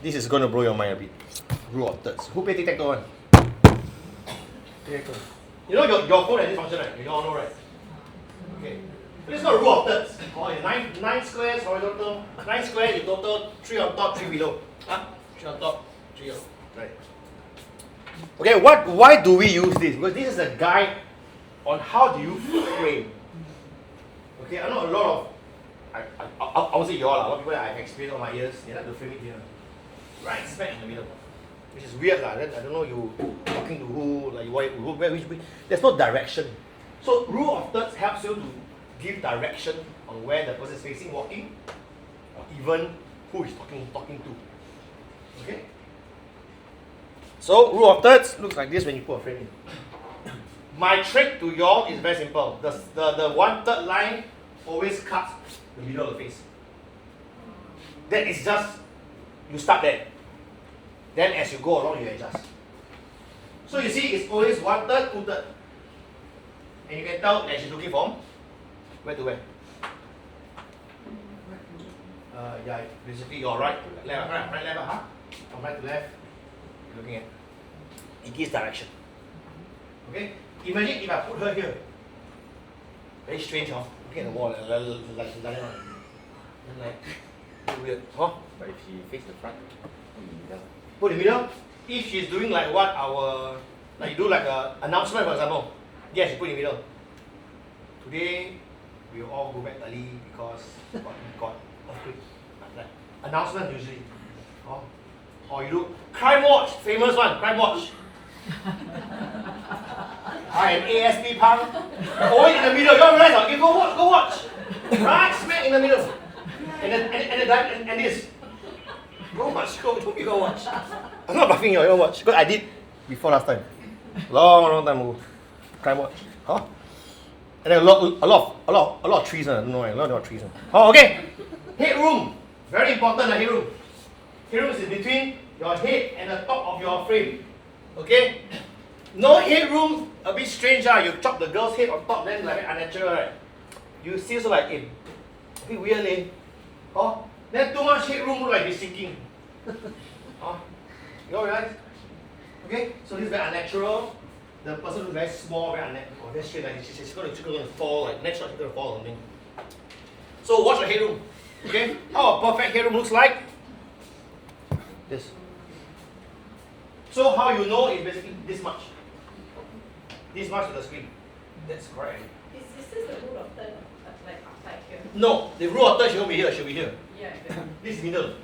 This is going to blow your mind a bit. Rule of thirds. Who played tic-tac-toe one? Tic-tac-toe. You know your phone has this function, right? You all know, right? Okay. This is not a rule of thirds. Oh, 9 squares horizontal. 9 squares in total. 3 on top, 3 below. 3 on top, 3 below. Right. Okay, why do we use this? Because this is a guide on how do you frame. Okay, I know a lot of, I won't say you all, a lot of people that I've experienced on my ears, they like to frame it here. Right smack in the middle. Which is weird, I don't know you talking to who, like where, which way. There's no direction. So rule of thirds helps you to give direction on where the person is facing walking, or even who is talking to. Okay? So rule of thirds looks like this when you put a frame in. My trick to y'all is very simple. The 1/3 line always cuts the middle of the face. That is just, you start there. Then as you go along, you adjust. So you see, it's always 1/3, 2/3. And you can tell that she's looking from where to where. Yeah, basically your right, left, from right to left, you're looking at. It gives direction. Okay? Imagine if I put her here. Very strange, huh? Looking at the wall, like weird, huh? But if she face the front, Put in the middle. If she's doing like what like you do like a announcement, for example. Yes, you put in the middle. Today, we will all go back early because we got earthquake. Like announcement usually. Oh. Or you do crime watch, famous one, crime watch. I am ASP punk. Always in the middle. You don't realize, okay, go watch. Right smack in the middle. And this. Go watch. I'm not buffing you, you watch. Because I did before last time. Long time ago. Crime watch. Huh? And then a lot of trees, no, a lot of trees. Oh, okay. Headroom. Very important, headroom. Headroom is between your head and the top of your frame. Okay? No headroom, a bit strange. You chop the girl's head on top, then like unnatural, right? You see so like, a bit weird, eh? Oh, then too much headroom look like they're sinking. Oh, you all realize? Okay, so this is very unnatural. The person looks very small, very unnatural. Oh, that's straight, like she's going to fall, like next shot she's going to fall or something. So watch your headroom. Okay, how a perfect headroom looks like? This. So how you know is basically this much. This much to the screen. That's correct. Is this the rule of third, like upside here? No, the rule of third should be here, should be here. Yeah, yeah. This is middle.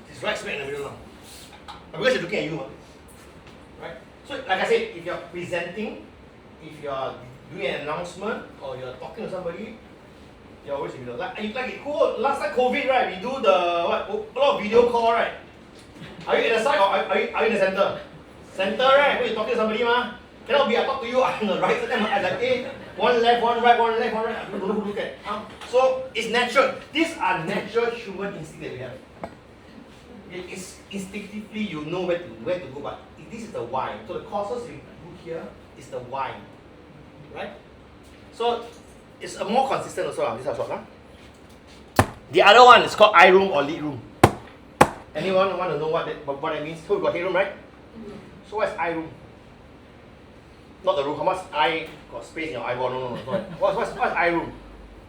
It's right smack in the middle now. Because she's looking at you. Right? So like I said, if you're presenting, if you're doing an announcement or you're talking to somebody, you're always in the middle. Last time COVID, right? We do the a lot of video call, right? Are you at the side or are you in the center? Center, right? When you're talking to somebody, cannot be I talk to you, I'm on the right side, I'm like, hey, one left, one right, one left, one right. I don't know who to look at. So it's natural. These are natural human instincts that we have. It's instinctively you know where to go, but this is the why. So the courses you do here is the why. Right? So it's a more consistent also. This is short. The other one is called eye room or lead room. Anyone want to know what that means? So we got headroom, right? So what's eye room? Not the room. How much eye got space in your eyeball? No. What's eye room?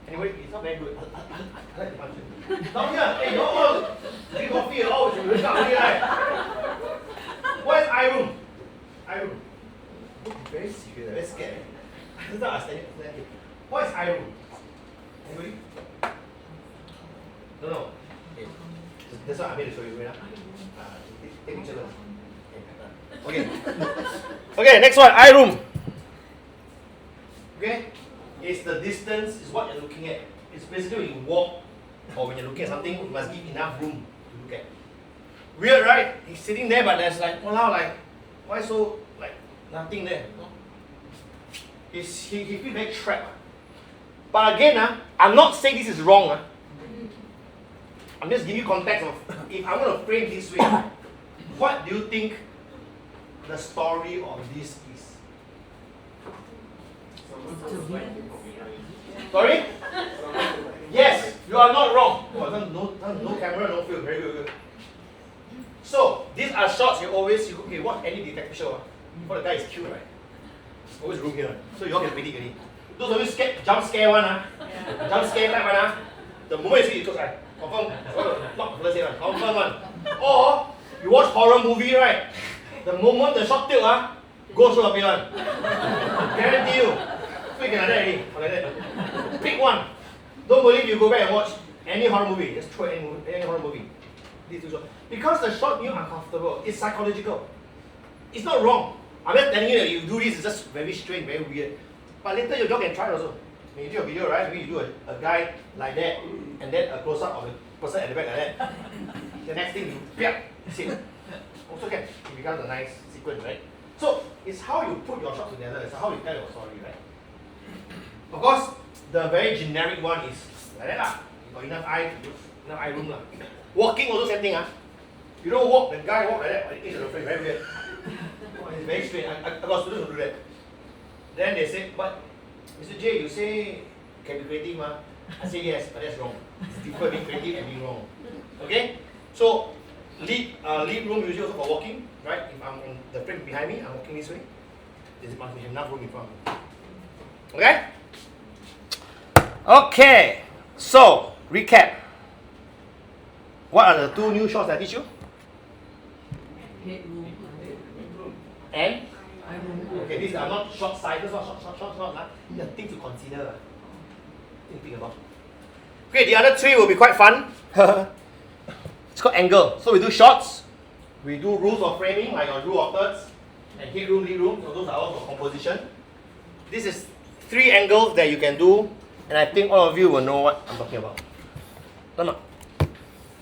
Anyway, it's not very good. I like the function. Down here, hey, no, drink coffee. Oh, you wake up already, right? What is eye room? Eye room. Very serious. Very scared. This is not understanding. What is eye room? Anybody? No. Okay. That's what I made to show you. Right? Take picture first. Okay. Okay, next one, eye room. Okay? It's the distance, is what you're looking at. It's basically when you walk or when you're looking at something, you must give enough room to look at. Weird, right? He's sitting there, but there's like, why so, nothing there? No? He feels very trapped. But again, I'm not saying this is wrong. I'm just giving you context of, if I'm going to frame this way, what do you think the story of this is? Sorry? Yes, you are not wrong. No camera, no film. Very good. So, these are shots you always, watch any detective show. Before the guy is killed, right? Always room here. So you all can predict already. Those of you jump scare one, jump scare type one, the moment you see it goes, right? Confirm, not the first one, confirm one. Or, you watch horror movie, right? The moment the shot tilt, go through appear one. Guarantee you. So you can like that already, or like that. Pick one. Don't believe you go back and watch any horror movie. Just throw any horror movie. These two shots. Because the shot you uncomfortable. It's psychological. It's not wrong. I'm not telling you that you do this, it's just very strange, very weird. But later your dog can try also. When you do a video, right? Maybe you do a guy like that, and then a close-up of the person at the back like that. The next thing you see. Also can. It becomes a nice sequence, right? So it's how you put your shots together, it's how you tell your story, right? Of course, the very generic one is like that lah. You got enough eye room lah. Walking also same thing. You don't walk, the guy walk like that on the edge of the frame, very weird. It's very strange. I got students who do that. Then they say, but Mr. J, you say can be creative, I say yes, but that's wrong. It's different being creative and being wrong. Okay? So lead room usually also for walking, right? If I'm on the frame behind me, I'm walking this way. There must be enough room in front of me. Okay? Okay. So recap. What are the two new shots I teach you? Headroom. And Eye room. okay, these are not short sizes, not short. These are things to consider. Think about. Okay, the other three will be quite fun. It's called angle. So we do shots, we do rules of framing, like your rule of thirds, and headroom, lead room. So those are all for composition. This is 3 angles that you can do, and I think all of you will know what I'm talking about. No.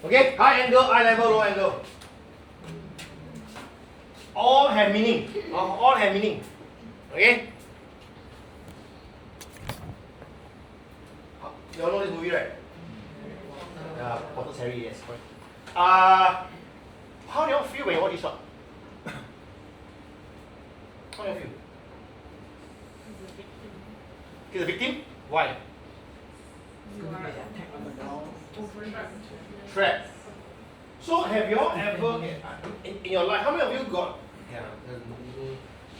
Okay, high angle, eye level, low angle. All have meaning. All have meaning. Okay? You all know this movie, right? Porter's Harry, yes, correct. How do you all feel when you watch this shot? How do you feel? He's a victim? Why? Trap. So have you all ever, in your life, how many of you got,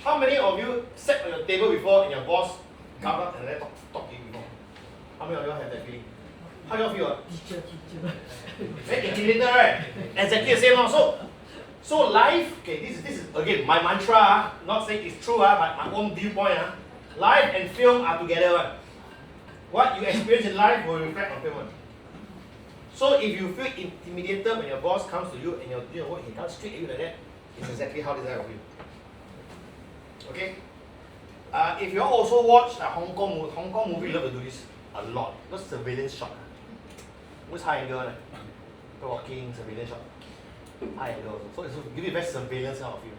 how many of you sat on your table before and your boss got up and then talk to you before? How many of you all have that feeling? How do you all feel? Teacher. Very intimidated, right? Exactly the same. So life, okay, this is again my mantra, not saying it's true, but my own viewpoint. Life and film are together. What you experience in life will reflect on film. So if you feel intimidated when your boss comes to you and you're doing work, he comes straight at you like that, it's exactly how this guy will feel. Okay? If you all also watch Hong Kong movie, love to do this a lot. Because surveillance shot. What's high angle? Right? Walking, surveillance shot. High angle. So it's give you very surveillance kind of feel.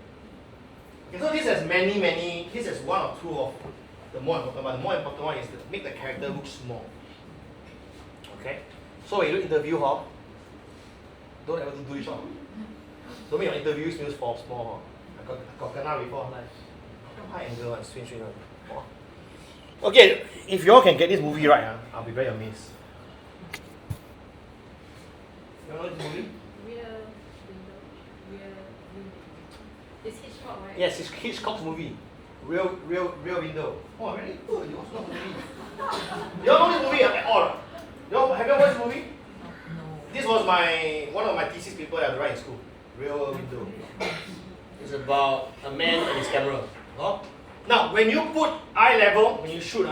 Okay, so this has many, this is one or two of the more important, but the more important one is to make the character look small. Okay? So when you do interview, don't ever do this. Don't make your interviews feel small. I got kena before, like high angle and swing. Okay, if you all can get this movie right, I'll be very amazed. You know this movie? Rear window. It's Hitchcock, right? Yes, it's Hitchcock's movie. Real Window. Oh, really? Oh, you also know the movie. You all know this movie at all? Have you watched this movie? No. This was one of my thesis paper that I write in school. Real Window. It's about a man and his camera. Now, when you put eye level, when you shoot,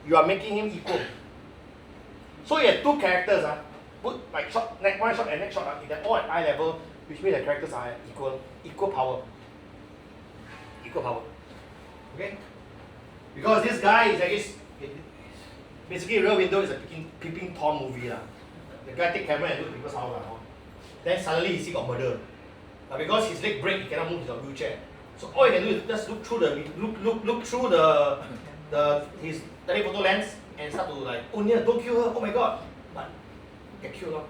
you are making him equal. So you have two characters. Put like one shot and next shot. If they're all at eye level, which means the characters are equal power. Equal power. Okay? Because this guy is like basically Real Window is a peeping Tom movie. The guy take camera and look at people's house. Then suddenly he see got murder. But because his leg break, he cannot move his wheelchair. So all you can do is just look through his telephoto lens and start to like, oh yeah, don't kill her, oh my god. But get killed.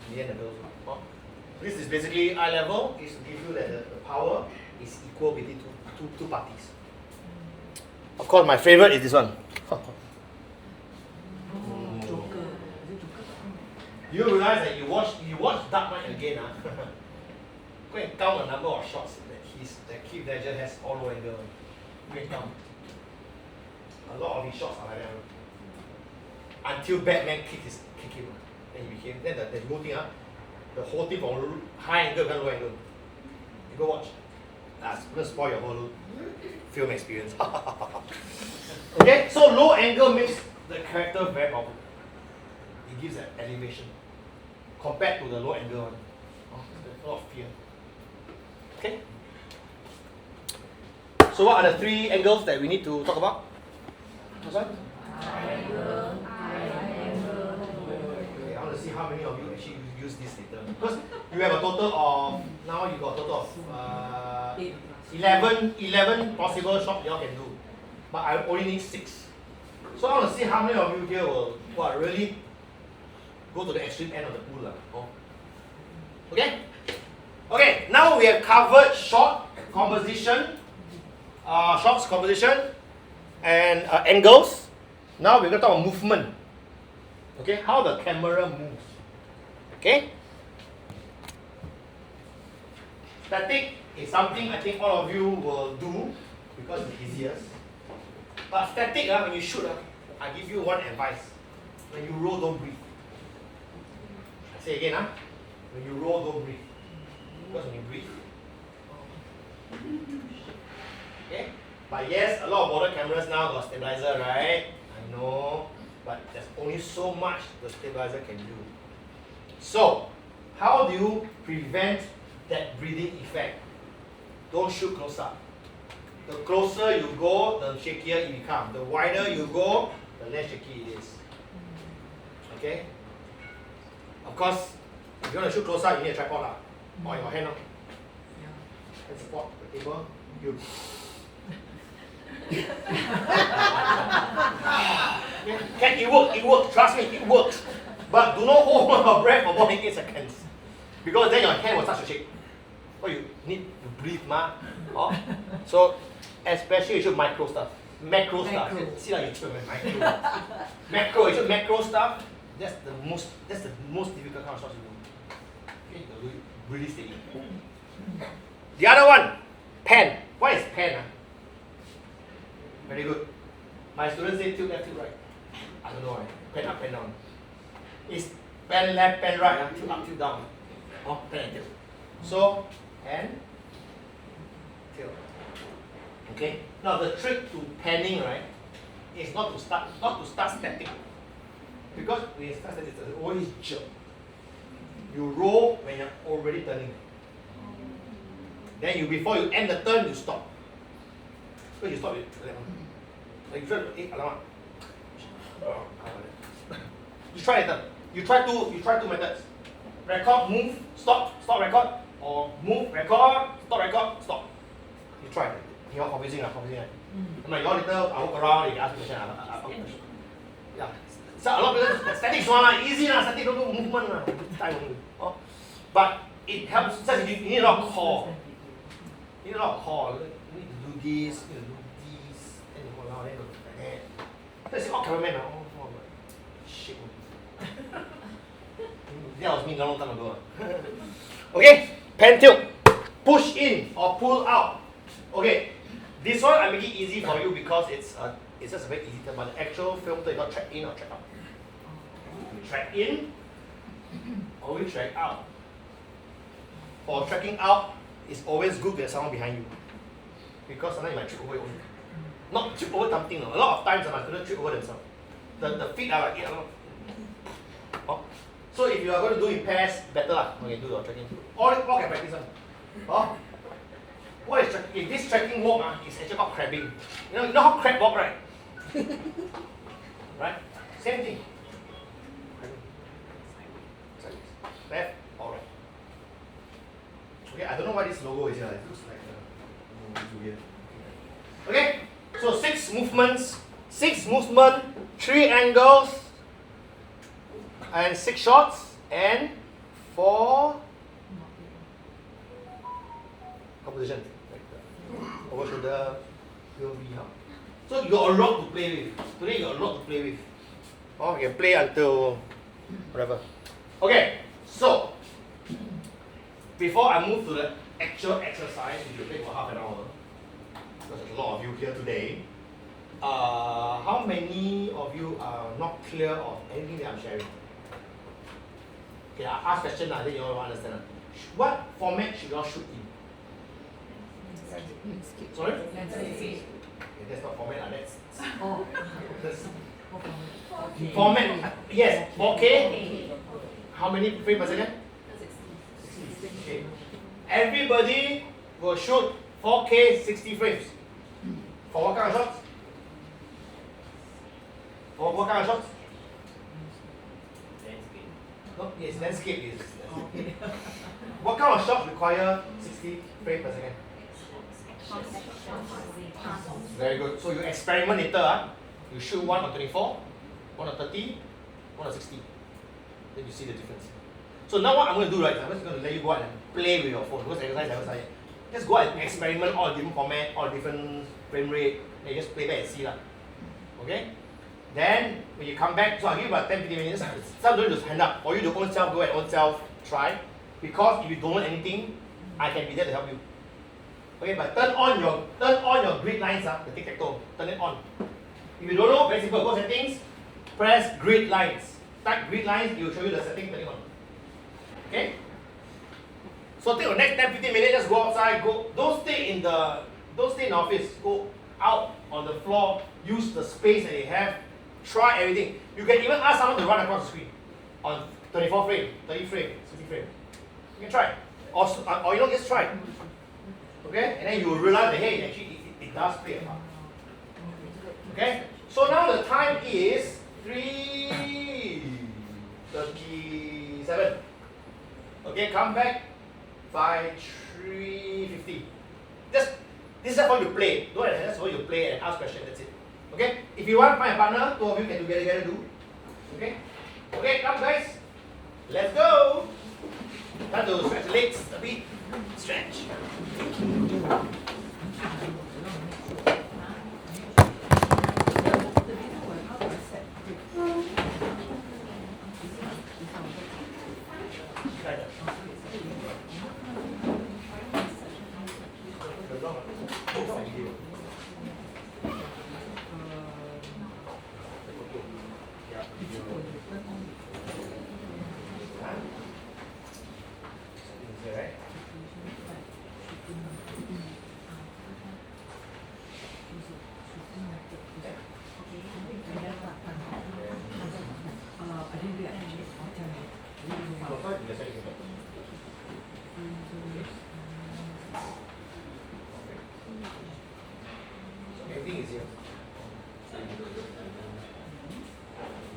In the end, the girl. This is basically eye level, is to give you that the power is equal between two parties. Of course, my favorite is this one. Joker. You realize that you watch Dark Knight again, go and count the number of shots that Keith Ledger has all over angle. Go and count. A lot of his shots are like that. Until Batman kicked him. Then he became the whole thing, the whole thing from high angle to low angle. You go watch. It's gonna spoil your whole film experience. Okay, so low angle makes the character very powerful. It gives that elevation compared to the low angle one. There's a lot of fear. Okay. So what are the three angles that we need to talk about? What's that? Okay, I want to see how many of you actually use this later. Because you have a total of, now you got a total of 11 possible shots you all can do. But I only need 6. So I want to see how many of you here will really go to the extreme end of the pool. Okay? Okay, now we have covered shots composition, and angles. Now we're going to talk about movement. Okay, how the camera moves. Okay? Static is something I think all of you will do because it's easiest. But static, when you shoot, I give you one advice. When you roll, don't breathe. I say again, when you roll, don't breathe. Because when you breathe. Okay? But yes, a lot of modern cameras now got stabilizer, right? I know. But there's only so much the stabilizer can do. So, how do you prevent that breathing effect? Don't shoot close up. The closer you go, the shakier it becomes. The wider you go, the less shaky it is. Okay? Of course, if you want to shoot close up, you need a tripod or your hand. And support the table. You. It works, trust me, it works. But do not hold your breath for more than 8 seconds. Because then your hand will start to shake. So you need to breathe, ma. Oh. So especially you should micro stuff. Macro stuff. See like you should micro. Macro, you should macro stuff. That's the most difficult kind of shots you do. Okay, you do it really steady. The other one, pen. What is pen? Very good. My students say tilt left, tilt right. I don't know why. Pen up, pen down. It's pen left, pen right, tilt up, tilt down. Oh, pen and tilt. So, pen, tilt. Okay. Now the trick to penning, right, is not to start static. Because when you start static, it's always jerk. You roll when you're already turning. Then before you end the turn, you stop. So you stop it. Like you try to alamak. You try it. You try two methods. Record, move, stop, record, or move, record, stop. You try it. You're confusing. I'm like, you all later, I walk around, you ask me question. Yeah. So a lot of people, static one, easy, static don't do movement. Time only. Oh. But it helps, you need a lot of core. You need a lot of core. You need to do this, and you go around, then go like that. That's all cameraman. Oh, shit. That was me a long time ago. Okay, pen tilt. Push in or pull out. Okay, this one I make it easy for you because it's just a very easy term, but the actual filter you got track in or track out. You track in or you track out. For tracking out, it's always good to have someone behind you. Because sometimes you might trip over your own. Not trip over something. No. A lot of times my students trip over themselves. The feet are like, oh. So if you are going to do in pairs, better lah. Okay, do your tracking. All can practice. Oh. What is tracking? If this tracking walk is actually called crabbing. You know how crab walk, right? Right? Same thing. Left or right. Okay, I don't know why this logo is here. It looks like it's weird. Okay, so 6 movements, 3 angles, and 6 shots, and 4 composition. Over shoulder, POV. So you got a lot to play with. Today you got a lot to play with. Oh, you can play until whatever. Okay, so before I move to the actual exercise, which will take for half an hour, because there's a lot of you here today, how many of you are not clear of anything that I'm sharing? Okay, I ask question, I think you all understand. What format should you all shoot in? Sorry? Okay, that's not format, that's format. Yes, 4K. How many frames per second? 60. Okay. Everybody will shoot 4K 60 frames. For what kind of shots? For what kind of shots? No, yes, landscape is. What kind of shots require 60 frames per second? Very good. So you experiment later. You shoot one on 24, one on 30, one on 60. Then you see the difference. So now what I'm going to do, right, I'm just going to let you go out and play with your phone. Because exercise. Just go out and experiment all different format, all different frame rate. Then you just play back and see. Okay? Then when you come back, so I'll give you about 10-15 minutes. Some don't just hand up. Or you do own self, go and own self try. Because if you don't know anything, I can be there to help you. Okay, but turn on your grid lines, the tic-tac-toe. Turn it on. If you don't know, very simple. Go settings, press grid lines. Type grid lines, it will show you the setting, turn it on. Okay? So take the next 10-15 minutes, just go outside, don't stay in the office, go out on the floor, use the space that you have, try everything. You can even ask someone to run across the screen on 24 frame, 30 frame, 60 frame. You can try. Or you know, just try. Okay? And then you will realize that hey, actually it does play a part. Okay? So now the time is 3:37. Okay, come back by 3:50. This is how you play. That's how you play and ask questions. That's it. Okay? If you want to find a partner, 2 of you can together do. Okay? Okay, come guys. Let's go. Time to stretch the legs a bit. Stretch. Everything is here.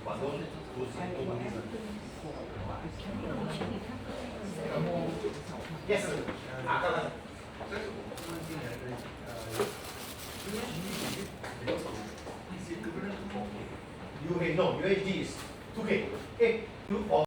But don't lose it. Yes, sir. UH, no, UHD is 2K. Okay, 2 for.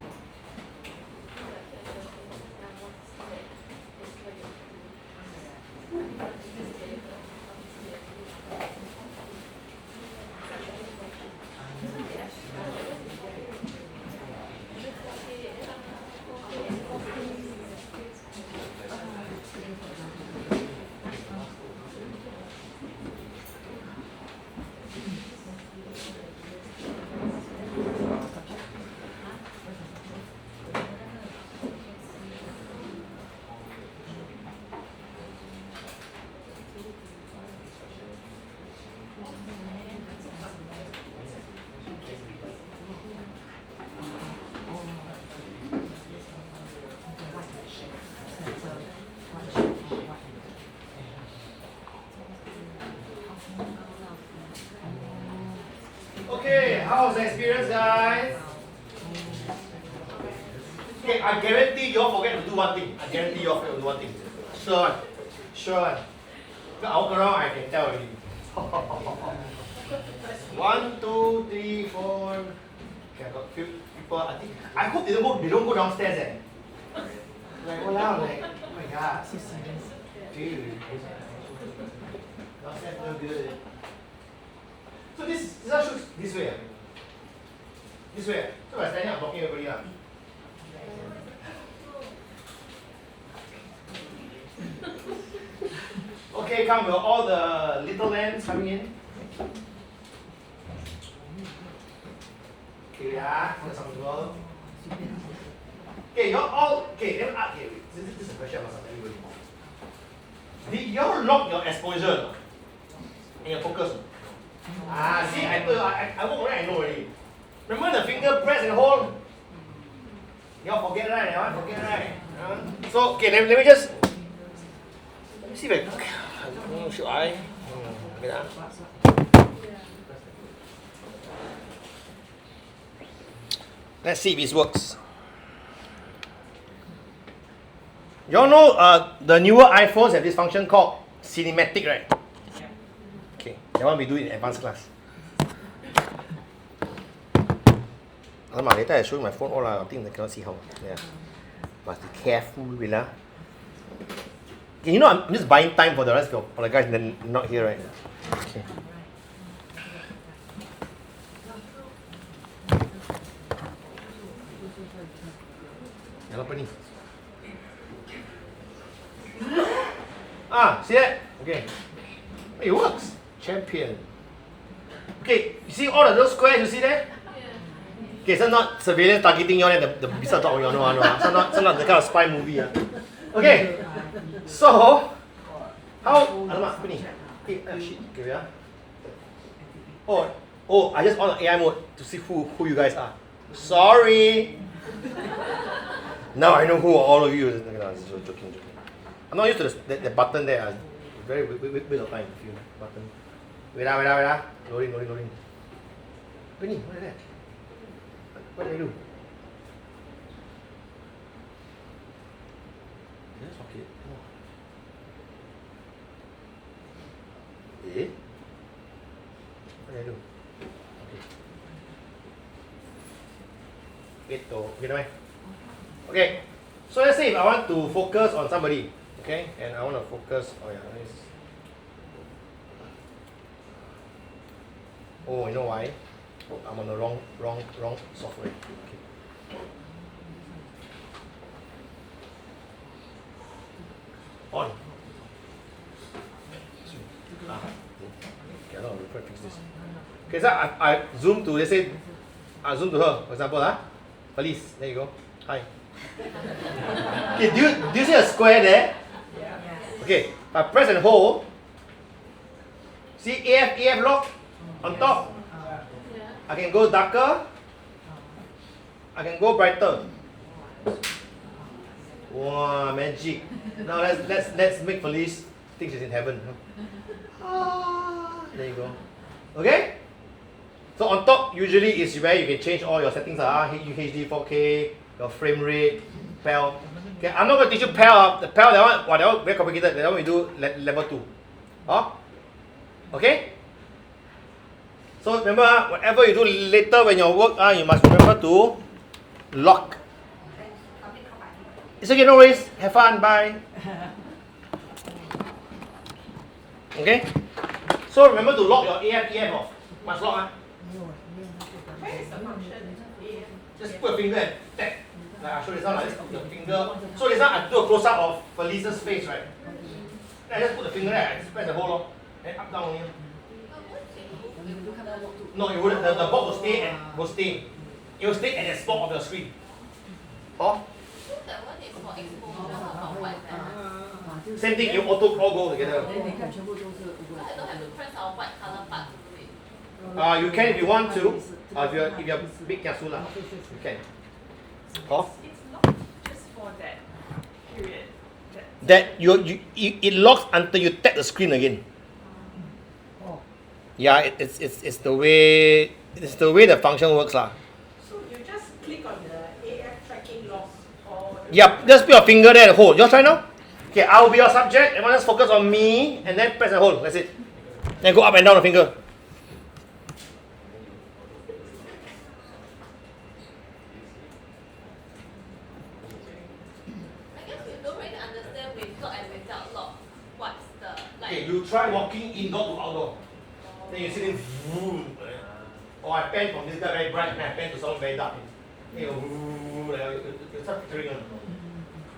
Okay, how's the experience, guys? Okay, I guarantee you all forget to do one thing. I guarantee you all forget to do one thing. Sure, sure. I walk around, I can tell already. 1, 2, 3, 4. Okay, I got few people. I hope they don't go downstairs. Like walao, like oh my god. Dude. Downstairs no good. So this one shoots this way. This way. So I'm standing up blocking everybody. Okay, come with all the little lens coming in. Okay, yeah, that's comfortable. Okay, you're all okay. Okay, this is a question I must ask everybody. Did you all lock your exposure and your focus? See, I told you, I work already, I know already. Remember the finger press and hold? You all forget right? You all forget right? So, okay, let me just. Let me see if should I? Wait, let's see if this works. You all know the newer iPhones have this function called cinematic, right? Okay, that one we do it in advanced class. Later I show you my phone all I think they cannot see how. Yeah. Must be careful, Willa. Okay, you know I'm just buying time for the rest of the guys then not here, right? Okay. Apa ni? See that? Okay. It works. Champion. Okay, you see all of those squares you see there? Okay, so not surveillance targeting you and the bisa talk you know. So not the kind of spy movie. Okay. So how alamak apa ni? Okay, shit. Okay, yeah. Oh, I just on AI mode to see who you guys are. Sorry. Now I know who all of you. Joking. I'm not used to the button there. Very waste of time. Few button. Wait. Loading. Penny, what is that? What did I do? Yes, okay. Eh? What did I do? Okay. wait to okay. So let's say if I want to focus on somebody, okay, and I want to focus. Oh, you know why? I'm on the wrong software. Okay. On. Okay, I'll fix this. Okay, so I zoom to, let's say, I zoom to her, for example, Felice, there you go. Hi. Okay, do you see a square there? Okay, if I press and hold, see AF lock on top. I can go darker, I can go brighter. Wow, magic. Now let's make Felice think she's in heaven. There you go. Okay? So on top usually is where you can change all your settings, UHD, 4K, your frame rate, PAL. Okay, I'm not going to teach you PAL. The PAL, that one very complicated. That one we do level 2. Okay? So remember, whatever you do later when you work, you must remember to lock. It's okay, no worries. Have fun, bye. Okay? So remember to lock your AF off. Must lock. Where is the function? Just put a finger and tap. Like I show this one, like just put the finger. So this one I do a close up of Felice's face, right? Then I just put the finger there, I just press the whole and up down only. No, it wouldn't. The box will stay and will stay. It will stay at the spot of your screen. So that one is for exposure or what? Same thing, you auto all go together. I don't have to press our white color part to do it. You can if you want to. If you're big kiasu lah, you can. It's not just for that period. It locks until you tap the screen again. Yeah, it's the way the function works lah. So you just click on the AF tracking lock or Yep, just put your finger there and hold. You try now? Okay, I will be your subject. Everyone just focus on me and then press and hold. That's it. Then go up and down the finger. I guess we don't really understand with lock and without lock. What's the Okay, you try walking indoor to outdoor. Then you see them vroom. Or I pan from this guy very bright and I pan to someone very dark. Then you start picturing on.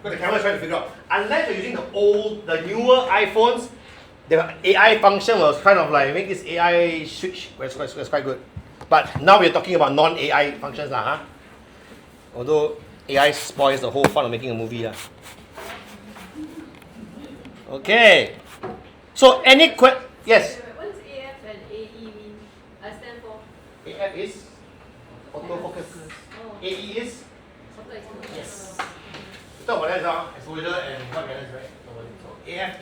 Because the camera is trying to figure out. Unless you're using the newer iPhones, the AI function was kind of like make this AI switch. It's quite good. But now we're talking about non-AI functions lah, Although AI spoils the whole fun of making a movie lah. Okay. So any yes. What does AF and AE mean? I stand for AF is autofocus. AE is auto exposure. yes. We talk about that exposure and what balance, right? So AF,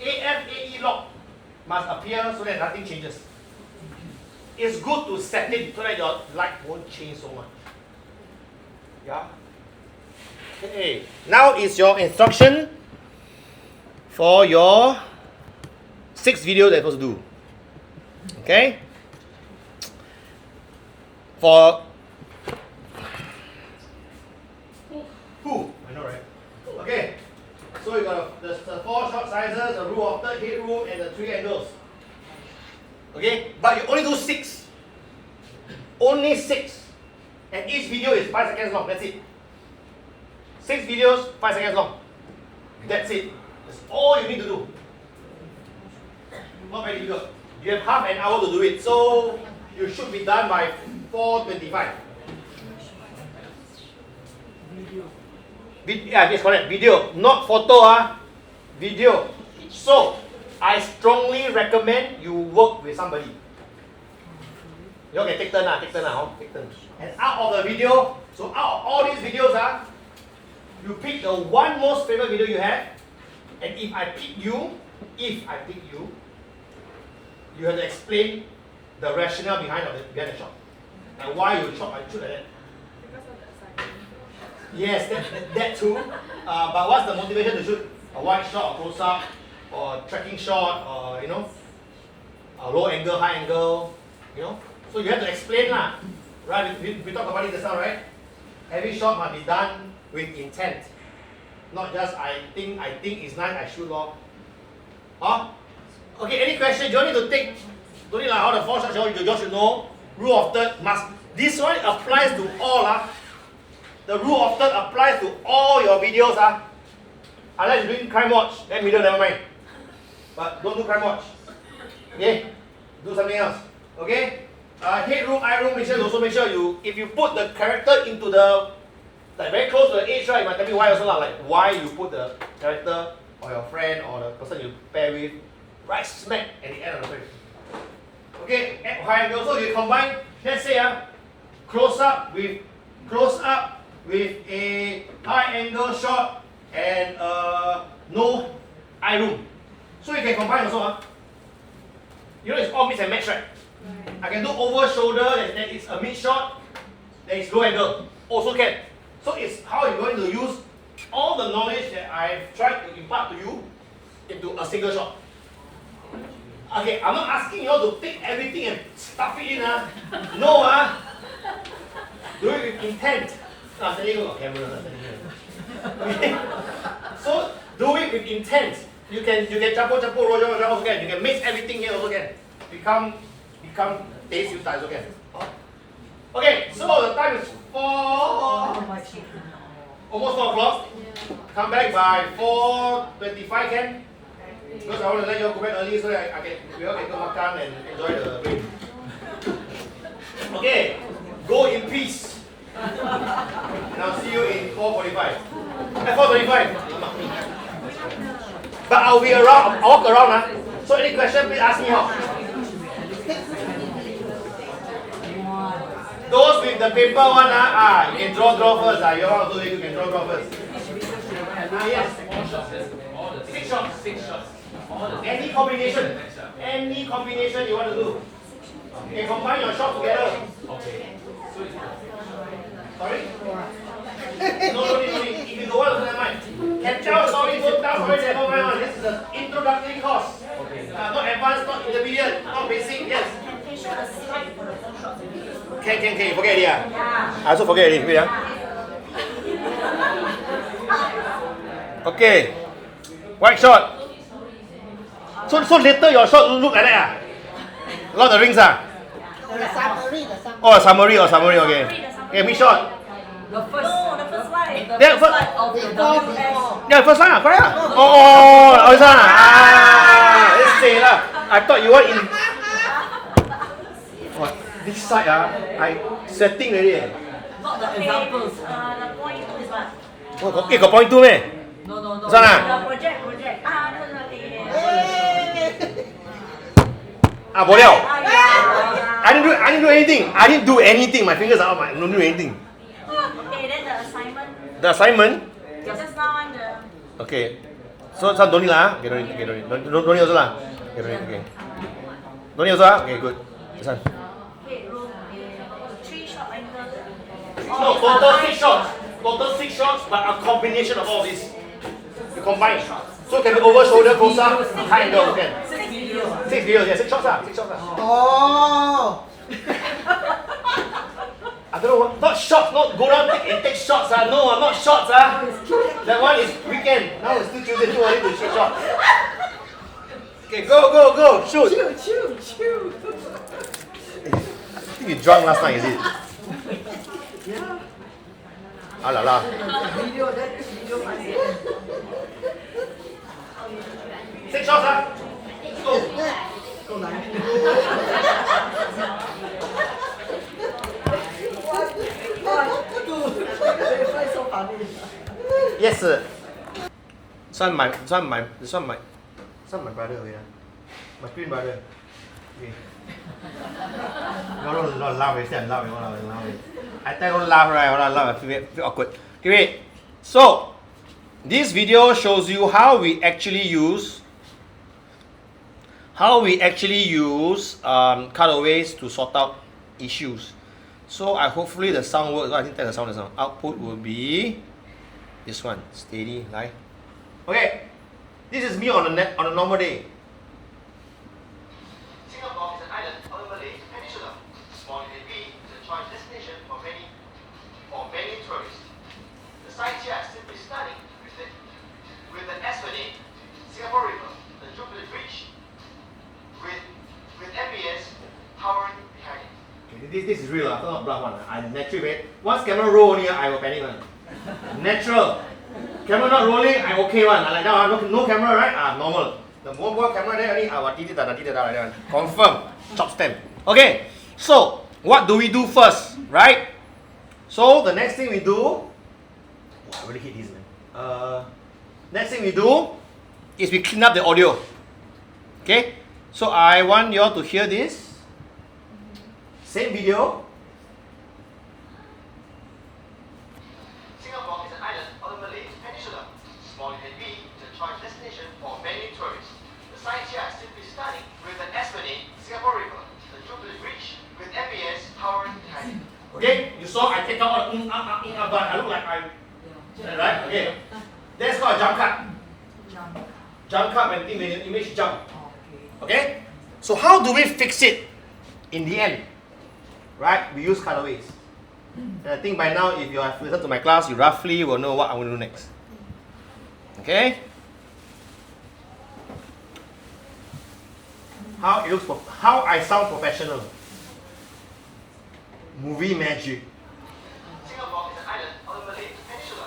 AE lock must appear so that nothing changes. It's good to set it so that your light won't change so much. Yeah. Okay. Now is your instruction for your 6 videos that you're supposed to do. Okay. For I know, right? Okay. So you got the 4 shot sizes, a rule of third, headroom, and the 3 angles. Okay, but you only do 6. Only 6. And each video is 5 seconds long. That's it. 6 videos, 5 seconds long. That's it. That's all you need to do. Not very difficult. You have half an hour to do it. So you should be done by 4:25. Yeah, yes, correct. Video, not photo. Video. So I strongly recommend you work with somebody. You all can take turn, take turn. And out of the video, so out of all these videos, you pick the one most favorite video you have, and if I pick you, you have to explain the rationale behind the shot. And why you shoot like that. because of the assignment. Yes, that too. But what's the motivation to shoot a wide shot, or close up, or tracking shot, or a low angle, high angle, So you have to explain lah. Right? We talked about it just now, right? Every shot must be done with intent. Not just I think it's nice, I shoot lor. Huh? Okay, any question? You don't need to take, don't need like all the 4 shots, you just should know. Rule of third must, this one applies to all. The rule of third applies to all your videos. Unless you're doing crime watch, then middle never mind. But don't do crime watch. Okay? Do something else. Okay? Headroom, eye room, make sure you, if you put the character into the, like very close to the edge, right, you might tell me why also lah, like why you put the character or your friend or the person you pair with right smack at the end of the frame. Okay, at high angle, so you combine, let's say close up with a high angle shot and no eye room. So you can combine also. You know it's all mix and match, right? I can do over shoulder, then it's a mid shot, then it's low angle. Also can. So it's how you're going to use all the knowledge that I've tried to impart to you into a single shot. Okay, I'm not asking you all to take everything and stuff it in. No. Do it with intent. There you go, camera. Okay. So do it with intent. You can chapo, rojo also can. You can mix everything here also can. Become taste you also can. Okay, so the time is 4, almost 4 o'clock. Come back by 4:25 can. Because I want to let you all go back early so that we all can go makan and enjoy the break. Okay, go in peace. And I'll see you in 4:45. 4:25. But I'll be around, I'll walk around. So any question, please ask me how. Those with the paper one, you can draw first. You all do it, you can draw first. Yes. 6 shots. Any combination you want to do. You can combine your shots together. Sorry? No need. If you don't want to, never mind. Can tell story, don't tell story, never mind. This is an introductory course. Not advanced, not intermediate, not basic, yes. Can. You forget it, I also forget it. Wait, Okay. White shot. So later your shot look like that. Lord of the Rings. The summary. Summary, okay. Okay, which shot? The first line. The first line of the WS. Yeah, first line, correct. This one. Let's say lah. I thought you were in. What? This side I setting already. Not the examples. The point is what? Okay, got point 2 meh? No. This one The project. No. Bo liao. Yeah. I didn't do anything. My fingers are out. I don't do anything. Okay, then the assignment. The assignment. Just now on the. Okay. So don't need lah. Okay, don't need also lah. Okay, don't need. Okay. Don't need also lah. Okay, good. This one. Wait, room. 3 shot angle. No, total 6 shots. Total 6 shots, but a combination of all this. You combine. So it can be over shoulder, close up, high angle. Okay. 6 videos. Yeah, 6 shots lah. 6 shots lah. Oh. I don't know what. Not shots. Not go down take shots. No, not shots. That one is weekend. Now it's still Tuesday. Too early to shoot shots. Okay, go. Shoot. Chew. I think you drunk last night, is it? Yeah. Ah la la. Video. 6 shots. Go. Go lang. So funny. Yes, sir. This one my brother. Okay, my twin brother. Okay. Don't laugh. I'm laughing. I tell you don't laugh, right? I laugh. I feel awkward. Okay, wait. So this video shows you how we actually use cutaways to sort out issues. So hopefully the sound works. I think the sound. Output will be this one. Steady, live. Okay, this is me on a normal day. Singapore is an island on the Malay Peninsula. Small it may be, the choice destination. this is real, not bluff one. I naturally, once camera roll only, I will panic one. Natural. Camera not rolling, I okay one. Like that, no camera, right? Normal. The more camera there only, I will like that one. Confirm. Chop stamp. Okay. So, what do we do first, right? So, the next thing we do, oh, I really hate this, man. Next thing we do is we clean up the audio. Okay? So, I want you all to hear this. Same video. Singapore is an island on the Malay Peninsula. Small it can be, it's a choice destination for many tourists. The sites here are simply stunning, with the Esplanade, Singapore River, the Jubilee Bridge, with MBS Tower behind it. Okay, you saw I take out all but I look like I'm right? Okay. That's called a jump cut. Jump cut when the image jump. Okay? So how do we fix it in the end? Right? We use colorways. And I think by now, if you have listened to my class, you roughly will know what I want to do next. Okay? How it looks, how I sound professional. Movie magic. Singapore is an island on the Malay Peninsula.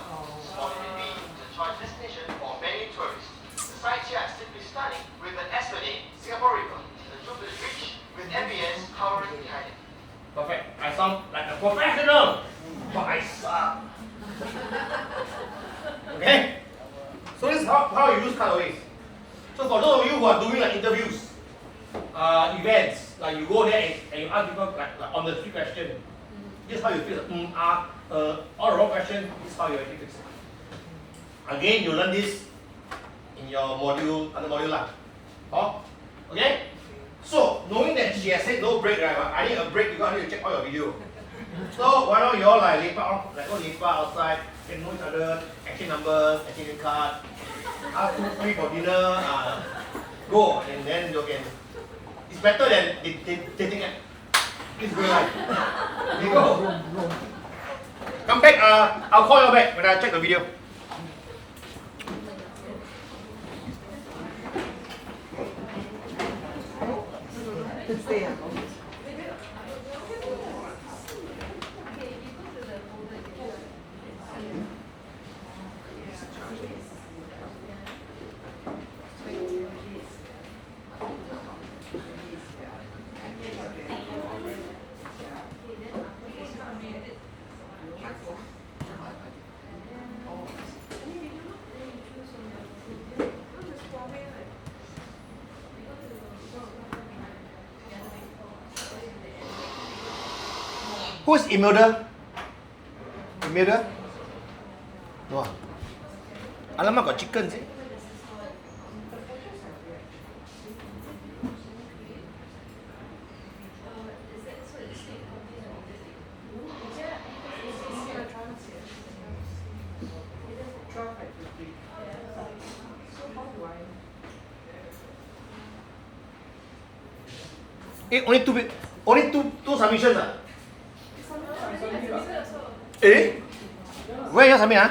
Small it may be, it's a choice destination for many tourists. The sites here are simply stunning, with the Esplanade, Singapore River, the Jubilee Bridge, with MBS Tower behind it. Perfect. I sound like a professional, but I suck. Okay? So this is how you use colorways. So for those of you who are doing like interviews, events, like you go there and you ask people like on the street question, this is how you fix it. All the wrong question, this is how you actually fix it. Again, you learn this in your module, under module lah. Oh, okay? So, knowing that she has said no break, right? I need a break because I need to check all your video. So, why don't you all like lepak off, like go lepak outside, get to know each other, exchange numbers, exchange card, ask who's free for dinner, go, and then you can. It's better than dating app. It's good life. You go. Come back, I'll call you back when I check the video. Who's Imelda? Imelda? No. Alamak, got chicken. Only two submissions. Eh? Where you submit?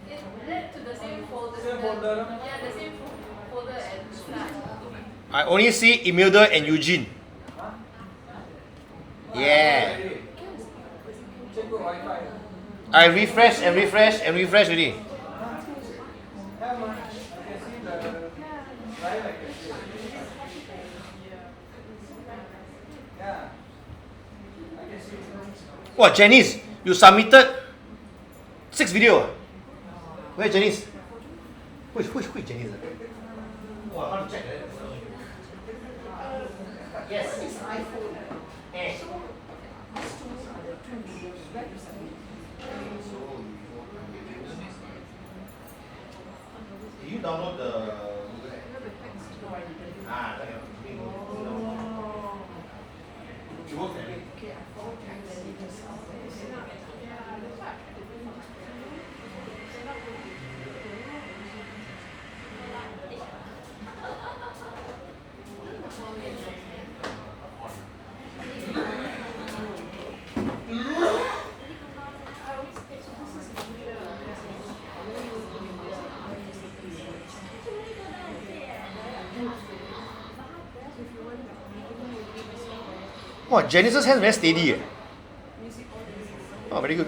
It led to the same folder. Yeah, the same folder at the start. I only see Imelda and Eugene. Yeah. I refresh and refresh and refresh already. What, Janice? You submitted 6 video. Where Janice? Who is Janice? Oh, how to check that? Yes. It's iPhone. Eh. Do you download the it works that way. Wow, Janice's hands very steady. Oh, very good.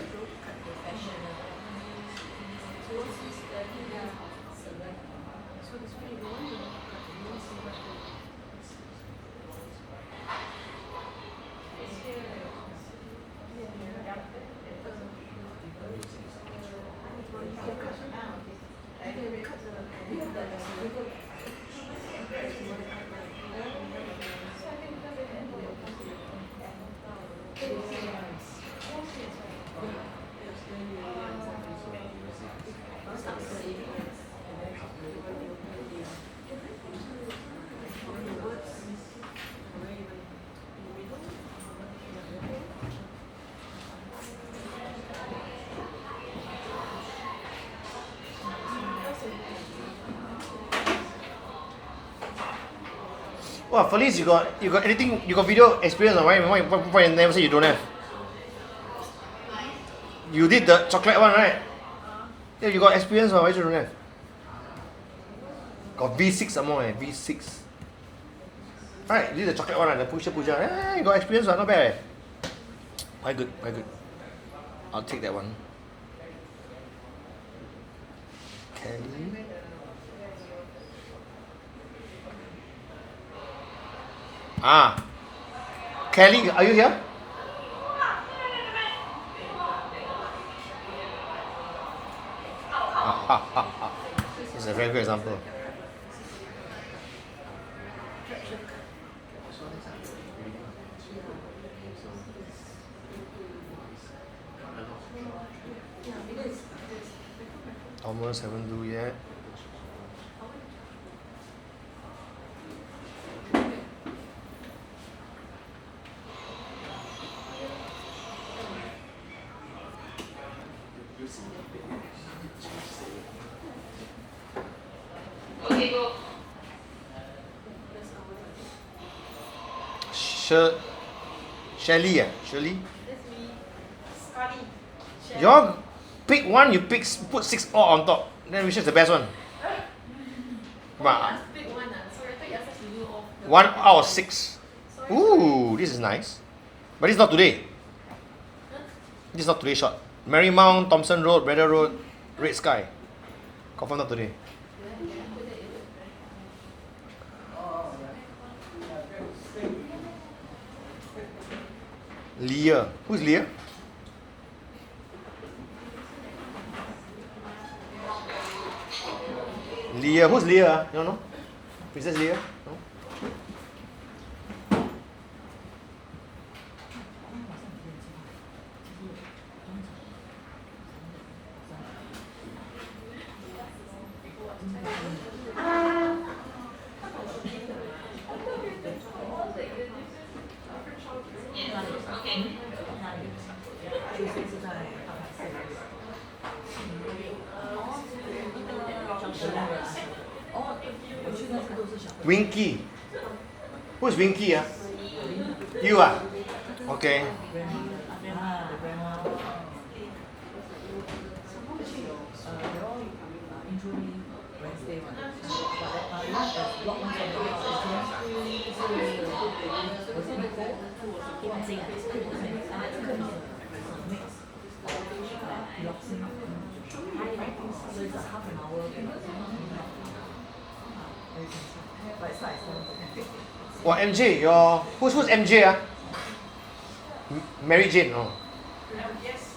Wow, Felice, you got anything? You got video experience, right? Why you never say you don't have? You did the chocolate one, right? Yeah, you got experience, why you don't have? Got V6 some more, V6. Right, you did the chocolate one, the pusher. Yeah, you got experience, not bad. Quite good. I'll take that one. Kelly. Kelly, are you here? It's a very good example. Almost haven't do yet. Okay, go. Shelly. That's me. Study. Y'all pick one, put 6 all on top. Then which is the best one? Pick one. Sorry, I thought you asked us to do all. 1 out of 6. Ooh, this is nice. But it's not today. This is not today's shot. Marymount, Thompson Road, Brother Road, Red Sky. Confirm not today. Leah. Who's Leah? Leah. Who's Leah? You don't know? Princess Leah? No? Winky. Who's Winky? You are? Okay. Well, MJ, who's MJ? Mary Jane. Oh. Yes.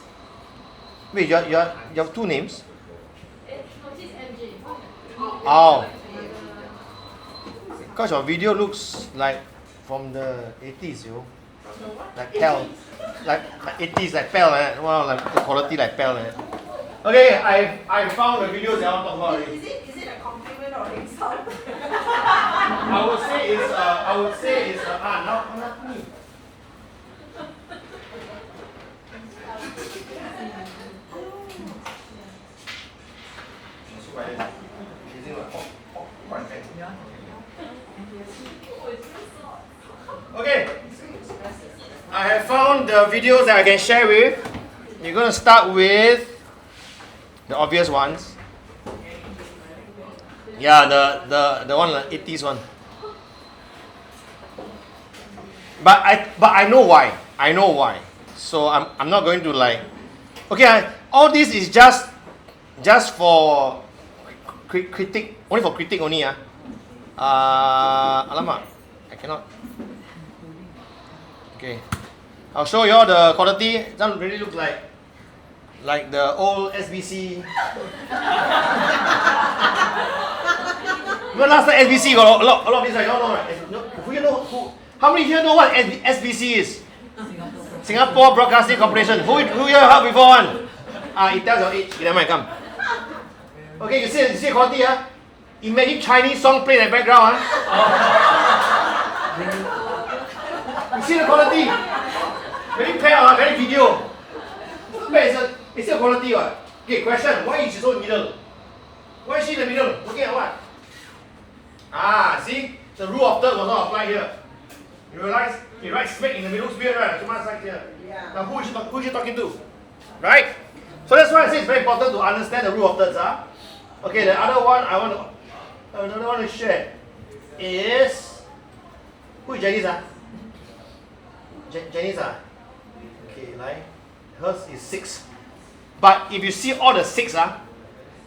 Wait, you have two names? No, she's MJ. Oh. Because your video looks like from the 80s, yo. Like Pell. Like 80s, like Pell, like that. Wow, like the quality like Pell, like that. Okay, I found the videos that I want to talk about already. Is it a compliment or insult? I would say it's not me. Okay, I have found the videos that I can share with. You're gonna start with the obvious ones. Yeah, the one, the 80s one. But I know why. I know why. So I'm not going to like. Okay, all this is just for critique. Only for critique only. Alamak, I cannot. Okay, I'll show you all the quality. It doesn't really look like the old SBC. Remember last time SBC got a lot of this, right? No, right? How many here know what SBC is? Singapore Broadcasting Corporation. Who here heard before one? It tells your age. Never mind, come. Okay, you see the quality, Imagine Chinese song playing in the background, You see the quality? Very clear, very video. It's the quality, Okay, question. Why is she so in the middle? Why is she in the middle? Looking at what? See? The rule of thirds was not applied here. You realize? It right smack in the middle, weird, right? Too much like here. Yeah. Now who is she talking to? Right? So that's why I say it's very important to understand the rule of thirds. Okay, the other one I want to share is, who is Janice? Janice? Okay, like hers is 6. But if you see all the 6,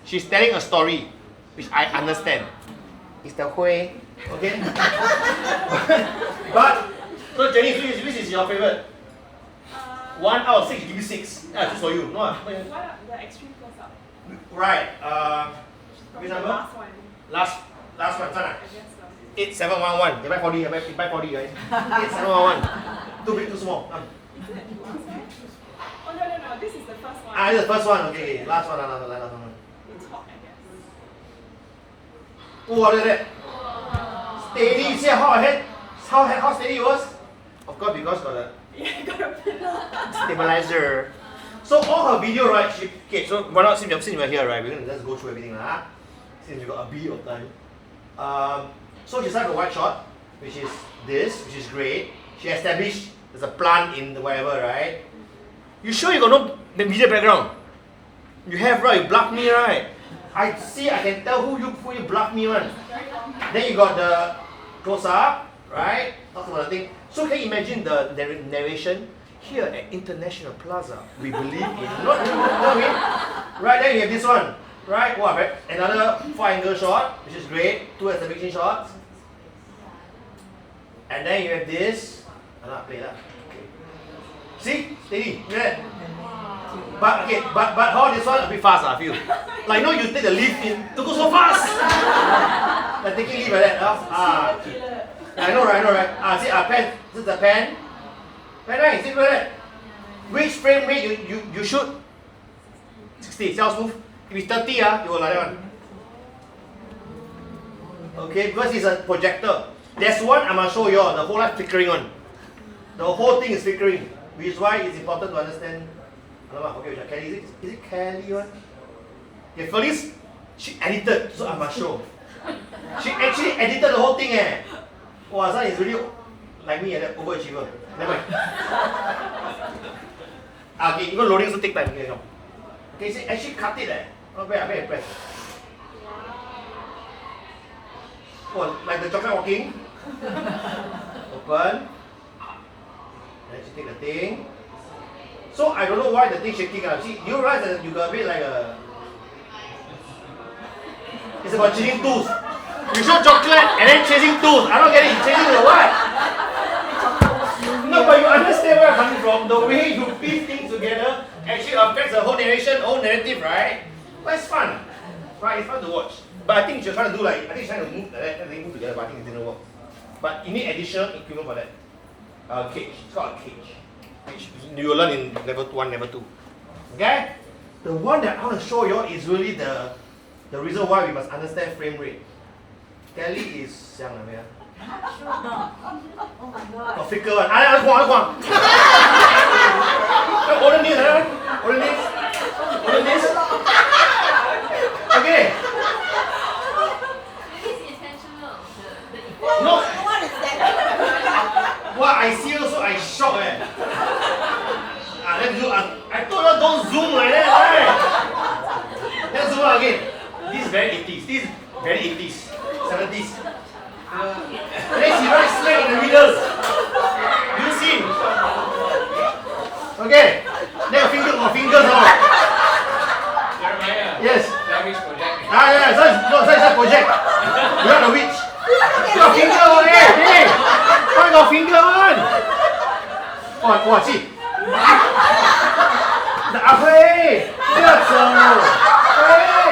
she's telling a story, which I understand. It's the Hui, okay? But so Janice, which is your favorite? 1 out of 6, give you 6. Yeah, just for you. No, What are the extreme close up? right. Which The number? last one. Last one, son. I guess so. 8711. You buy 40, you buy 40, guys. 8711. Too big, too small. Is it the last one? Oh, no. This is the first one. This is the first one. Okay. Last one. It's hot, I guess. Oh, look at that. Steady. You see how ahead? How steady it was? Of course, because got a Yeah, got a pillar. stabilizer. So all her video, right? So why not, since we're here, right? We're gonna just go through everything, since we got a bit of time. So she started a white shot, which is which is great. She established there's a plant in the whatever, right? You sure you got no video background? You have, right? You blocked me, right? I can tell who you blocked me, one. Then you got the close up, right? Talk about the thing. So can you imagine the narration? Here at International Plaza, we believe in. You know what I mean? Right, then you have this one. Right? Wow, another 4-angle shot, which is great. 2 establishing shots. And then you have this. I'm not play that. Okay. See? Steady. Yeah. But how this one a bit fast, I feel. Like you take the lift in to go so fast. Like taking lift like that. I know right? See, pen. This is the pen. Pen, right? See, like that. Which frame rate you shoot? 60. See how smooth? If it's 30, you will like that one. Okay, because it's a projector. There's one I'm gonna show you all, the whole life flickering one. The whole thing is flickering, which is why it's important to understand. Okay, Kelly, is it Kelly one? Okay, Felice, she edited, so I must show. She actually edited the whole thing, Wow, son is really like me, an overachiever. Never mind. Okay, even loading also take time. Okay, she actually cut it, Not bad, I'm very impressed. Oh, like the chocolate walking. Open. Then she take the thing. So I don't know why the thing shaking. See, you realize that you got a bit like a. It's about chasing tools. You show chocolate and then chasing tools. I don't get it. Chasing the what? No, but you understand where I'm coming from. The way you piece things together actually affects the whole narration, whole narrative, right? But it's fun. Right? It's fun to watch. But I think she's trying to do she's trying to move like that, and they move together, but I think it didn't work. But you need additional equipment for that. Cage. It's called a cage. Which you will learn in level 1, level 2. Okay? The one that I want to show you is really the reason why we must understand frame rate. Kelly is young, Oh my god. got flicker one. Older knees, older knees. Okay. It's intentional. No. What is that? What I see also, I shock, Let's do. I told you don't zoom like that, right? Let's zoom out again. This is very 80s. This is very 80s, 70s. And then she right smack in the middle. Okay. Then fingers on. Jeremiah. Yes. That which project? Yeah. So it's a project. You got the witch. You got finger on it. Hey. Why got finger on? Wow, see. The hey. That's hey.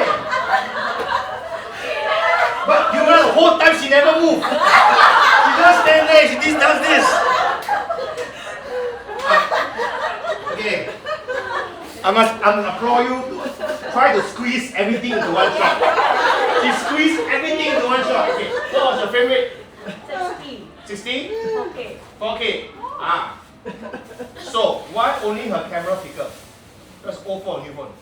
But you know the whole time she never moved. She just stand there. She just does this. Okay. I must applaud you to try to squeeze everything into one shot. She squeezed everything into one shot. Okay. What was your frame rate? 60. 60? 4K. 4K. Ah. So why only her camera flicker? That's old phone, new phone.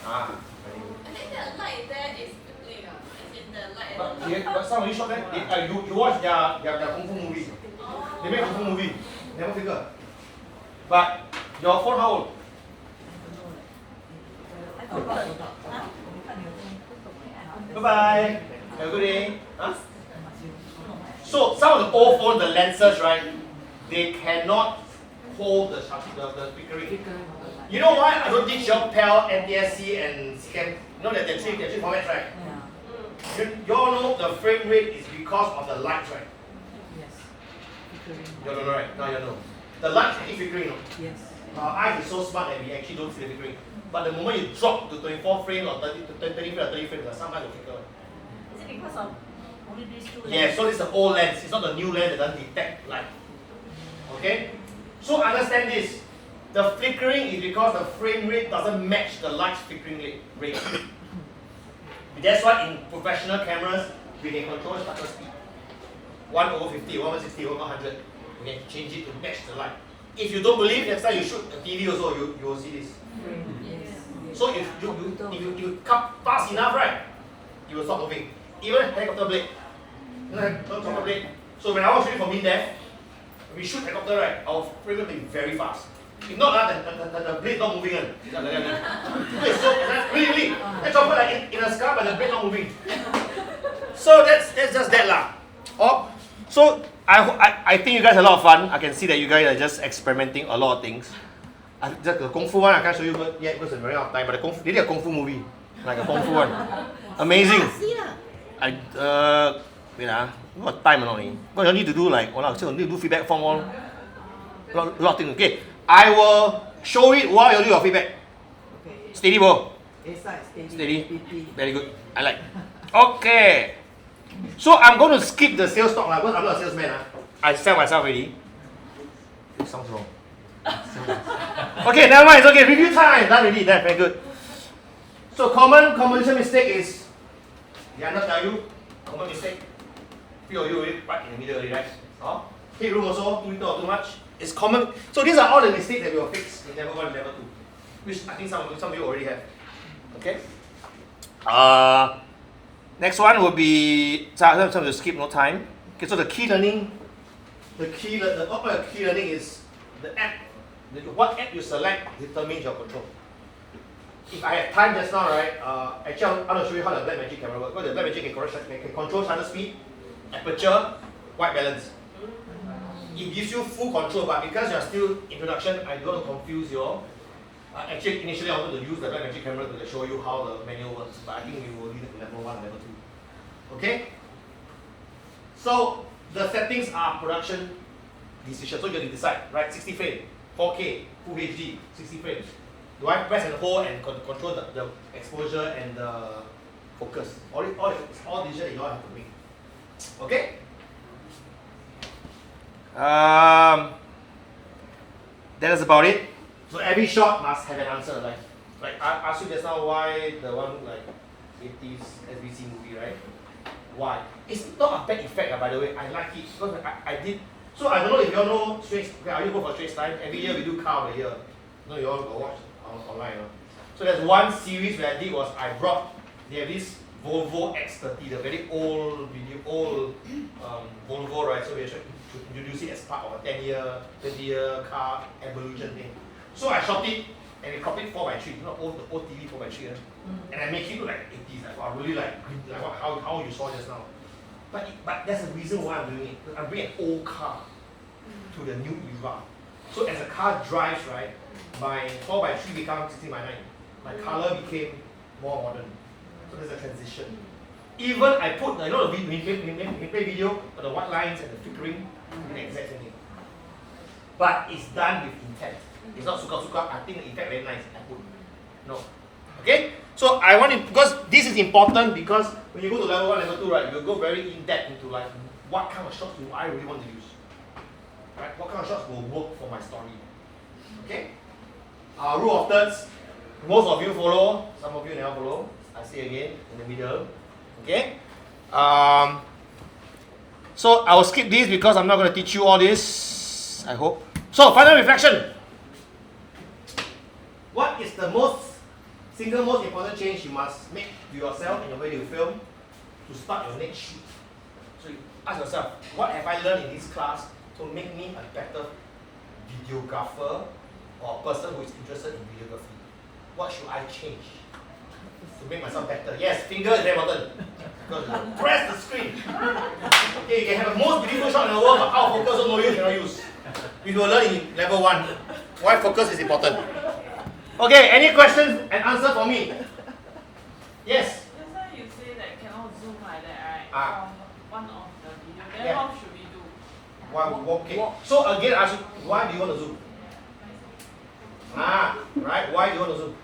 Ah. Very good. I think the light there is flickering. As in the light. But some of you shot that you watch their Kung Fu movie. They make Kung Fu movie. Never flicker. But your phone how old? Bye bye. Have a good day. Huh? So some of the old phones, the lenses, right? They cannot hold the flickering. You know why I don't teach you PAL, NTSC, and SCAN? You know that they're three formats, right? You all know the frame rate is because of the light, right? You don't know, right? Now you know. The light is flickering. Yes. Our eyes is so smart that we actually don't see the flickering. But the moment you drop to 24 frames or 30 frames or 30 frames, sometimes it will flicker. Is it because of only these two? Yeah, so this is the old lens. It's not the new lens that doesn't detect light. Okay? So understand this. The flickering is because the frame rate doesn't match the light's flickering rate. That's why in professional cameras, we can control shutter speed. 1/50, 1/60, 1/100. We can change it to match the light. If you don't believe, next time you shoot a TV also, you will see this. So if you come fast enough, right, you will stop moving. Even helicopter blade. Helicopter blade. So when I was shooting for MINDEF, we shoot helicopter, right, our frame rate will be very fast. If not, the blade not moving. So really, that's chopper like in a scar, but the blade not moving. So that's just that lah. Oh, so I think you guys had a lot of fun. I can see that you guys are just experimenting a lot of things. The Kung Fu one I can't show you yet because it's running out of time. But the Kung Fu, they did a Kung Fu movie, like a Kung Fu one. Amazing. Wait what time or not? What you need to do like, you need to do feedback form all. Lot of things. Okay, I will show it while you do your feedback. Okay. Steady, bro. Steady. Steady. Very good. I like. Okay. So I'm going to skip the sales talk because I'm not a salesman. I sell myself already. It sounds wrong. Okay, never mind. It's okay. Review time. Done already. Done. Very good. So common composition mistake is, did I not tell you? Common mistake. Few of you already right in the middle already, right? Headroom also, too little or too much. It's common. So these are all the mistakes that we will fix in level 1 and level 2. Which I think some of you already have. Okay? Next one will be, I'm going to skip, no time. Okay, so the key learning is the app. What app you select determines your control. If I have time just now, right, actually I'm going to show you how the Blackmagic camera works. Because the Blackmagic can control shutter speed, aperture, white balance. It gives you full control, but because you're still introduction, I don't want to confuse you all. Actually, initially I wanted to use the Blackmagic camera to show you how the manual works, but I think we will leave it to level 1 and level 2. Okay? So, the settings are production decision. So you have to decide, right? 60 frames, 4K, Full HD, 60 frames. Do I press and hold and control the exposure and the focus? All decisions that you all have to make. Okay? That is about it. So every shot must have an answer. Like I asked you just now why the one like 80s SBC movie, right? Why? It's not a bad effect, by the way. I like it because I did. So I don't know if you all know Straits. Okay, I go for Straits Time. Every year we do car of the year. No, you all go watch online. So there's one series where I did was I brought. They have this Volvo X30, the very old Volvo, right? So we should introduce it as part of a 10-year, 20-year car evolution thing. So I shot it and we copied 4x3, you know, the old TV 4x3, and I make it look like 80s. I really like how you saw just now. But that's the reason why I'm doing it. I'm bringing an old car to the new era. So as the car drives, right, my 4:3 becomes 16:9. My color became more modern. So there's a transition. Even I put, you know, when we play video, the white lines and the flickering, the exact same thing. But it's done with intent. It's not suka-suka. I think the effect very nice. I put. No. Okay? So I want it, because this is important, because when you go to level 1, level 2, right, you go very in-depth into like what kind of shots do I really want to use. Right? What kind of shots will work for my story. Okay? Rule of thirds. Most of you follow, some of you never follow. I say again, in the middle. Okay? So I will skip this because I'm not going to teach you all this, I hope. So, final reflection. What is the single most important change you must make to yourself in the way you film to start your next shoot? So you ask yourself, what have I learned in this class to make me a better videographer or a person who is interested in videography? What should I change to make myself better? Yes, finger is very important. Press the screen. Okay, you can have the most beautiful shot in the world, but out of focus, no use, cannot use. We will learn in level 1 why focus is important. Okay, any questions and answer for me? Yes? That's why you say that cannot zoom like that, right? Ah. From one of the video. Then Yeah. how should we do? Okay. So again, I ask you, why do you want to zoom? Right? Why do you want to zoom?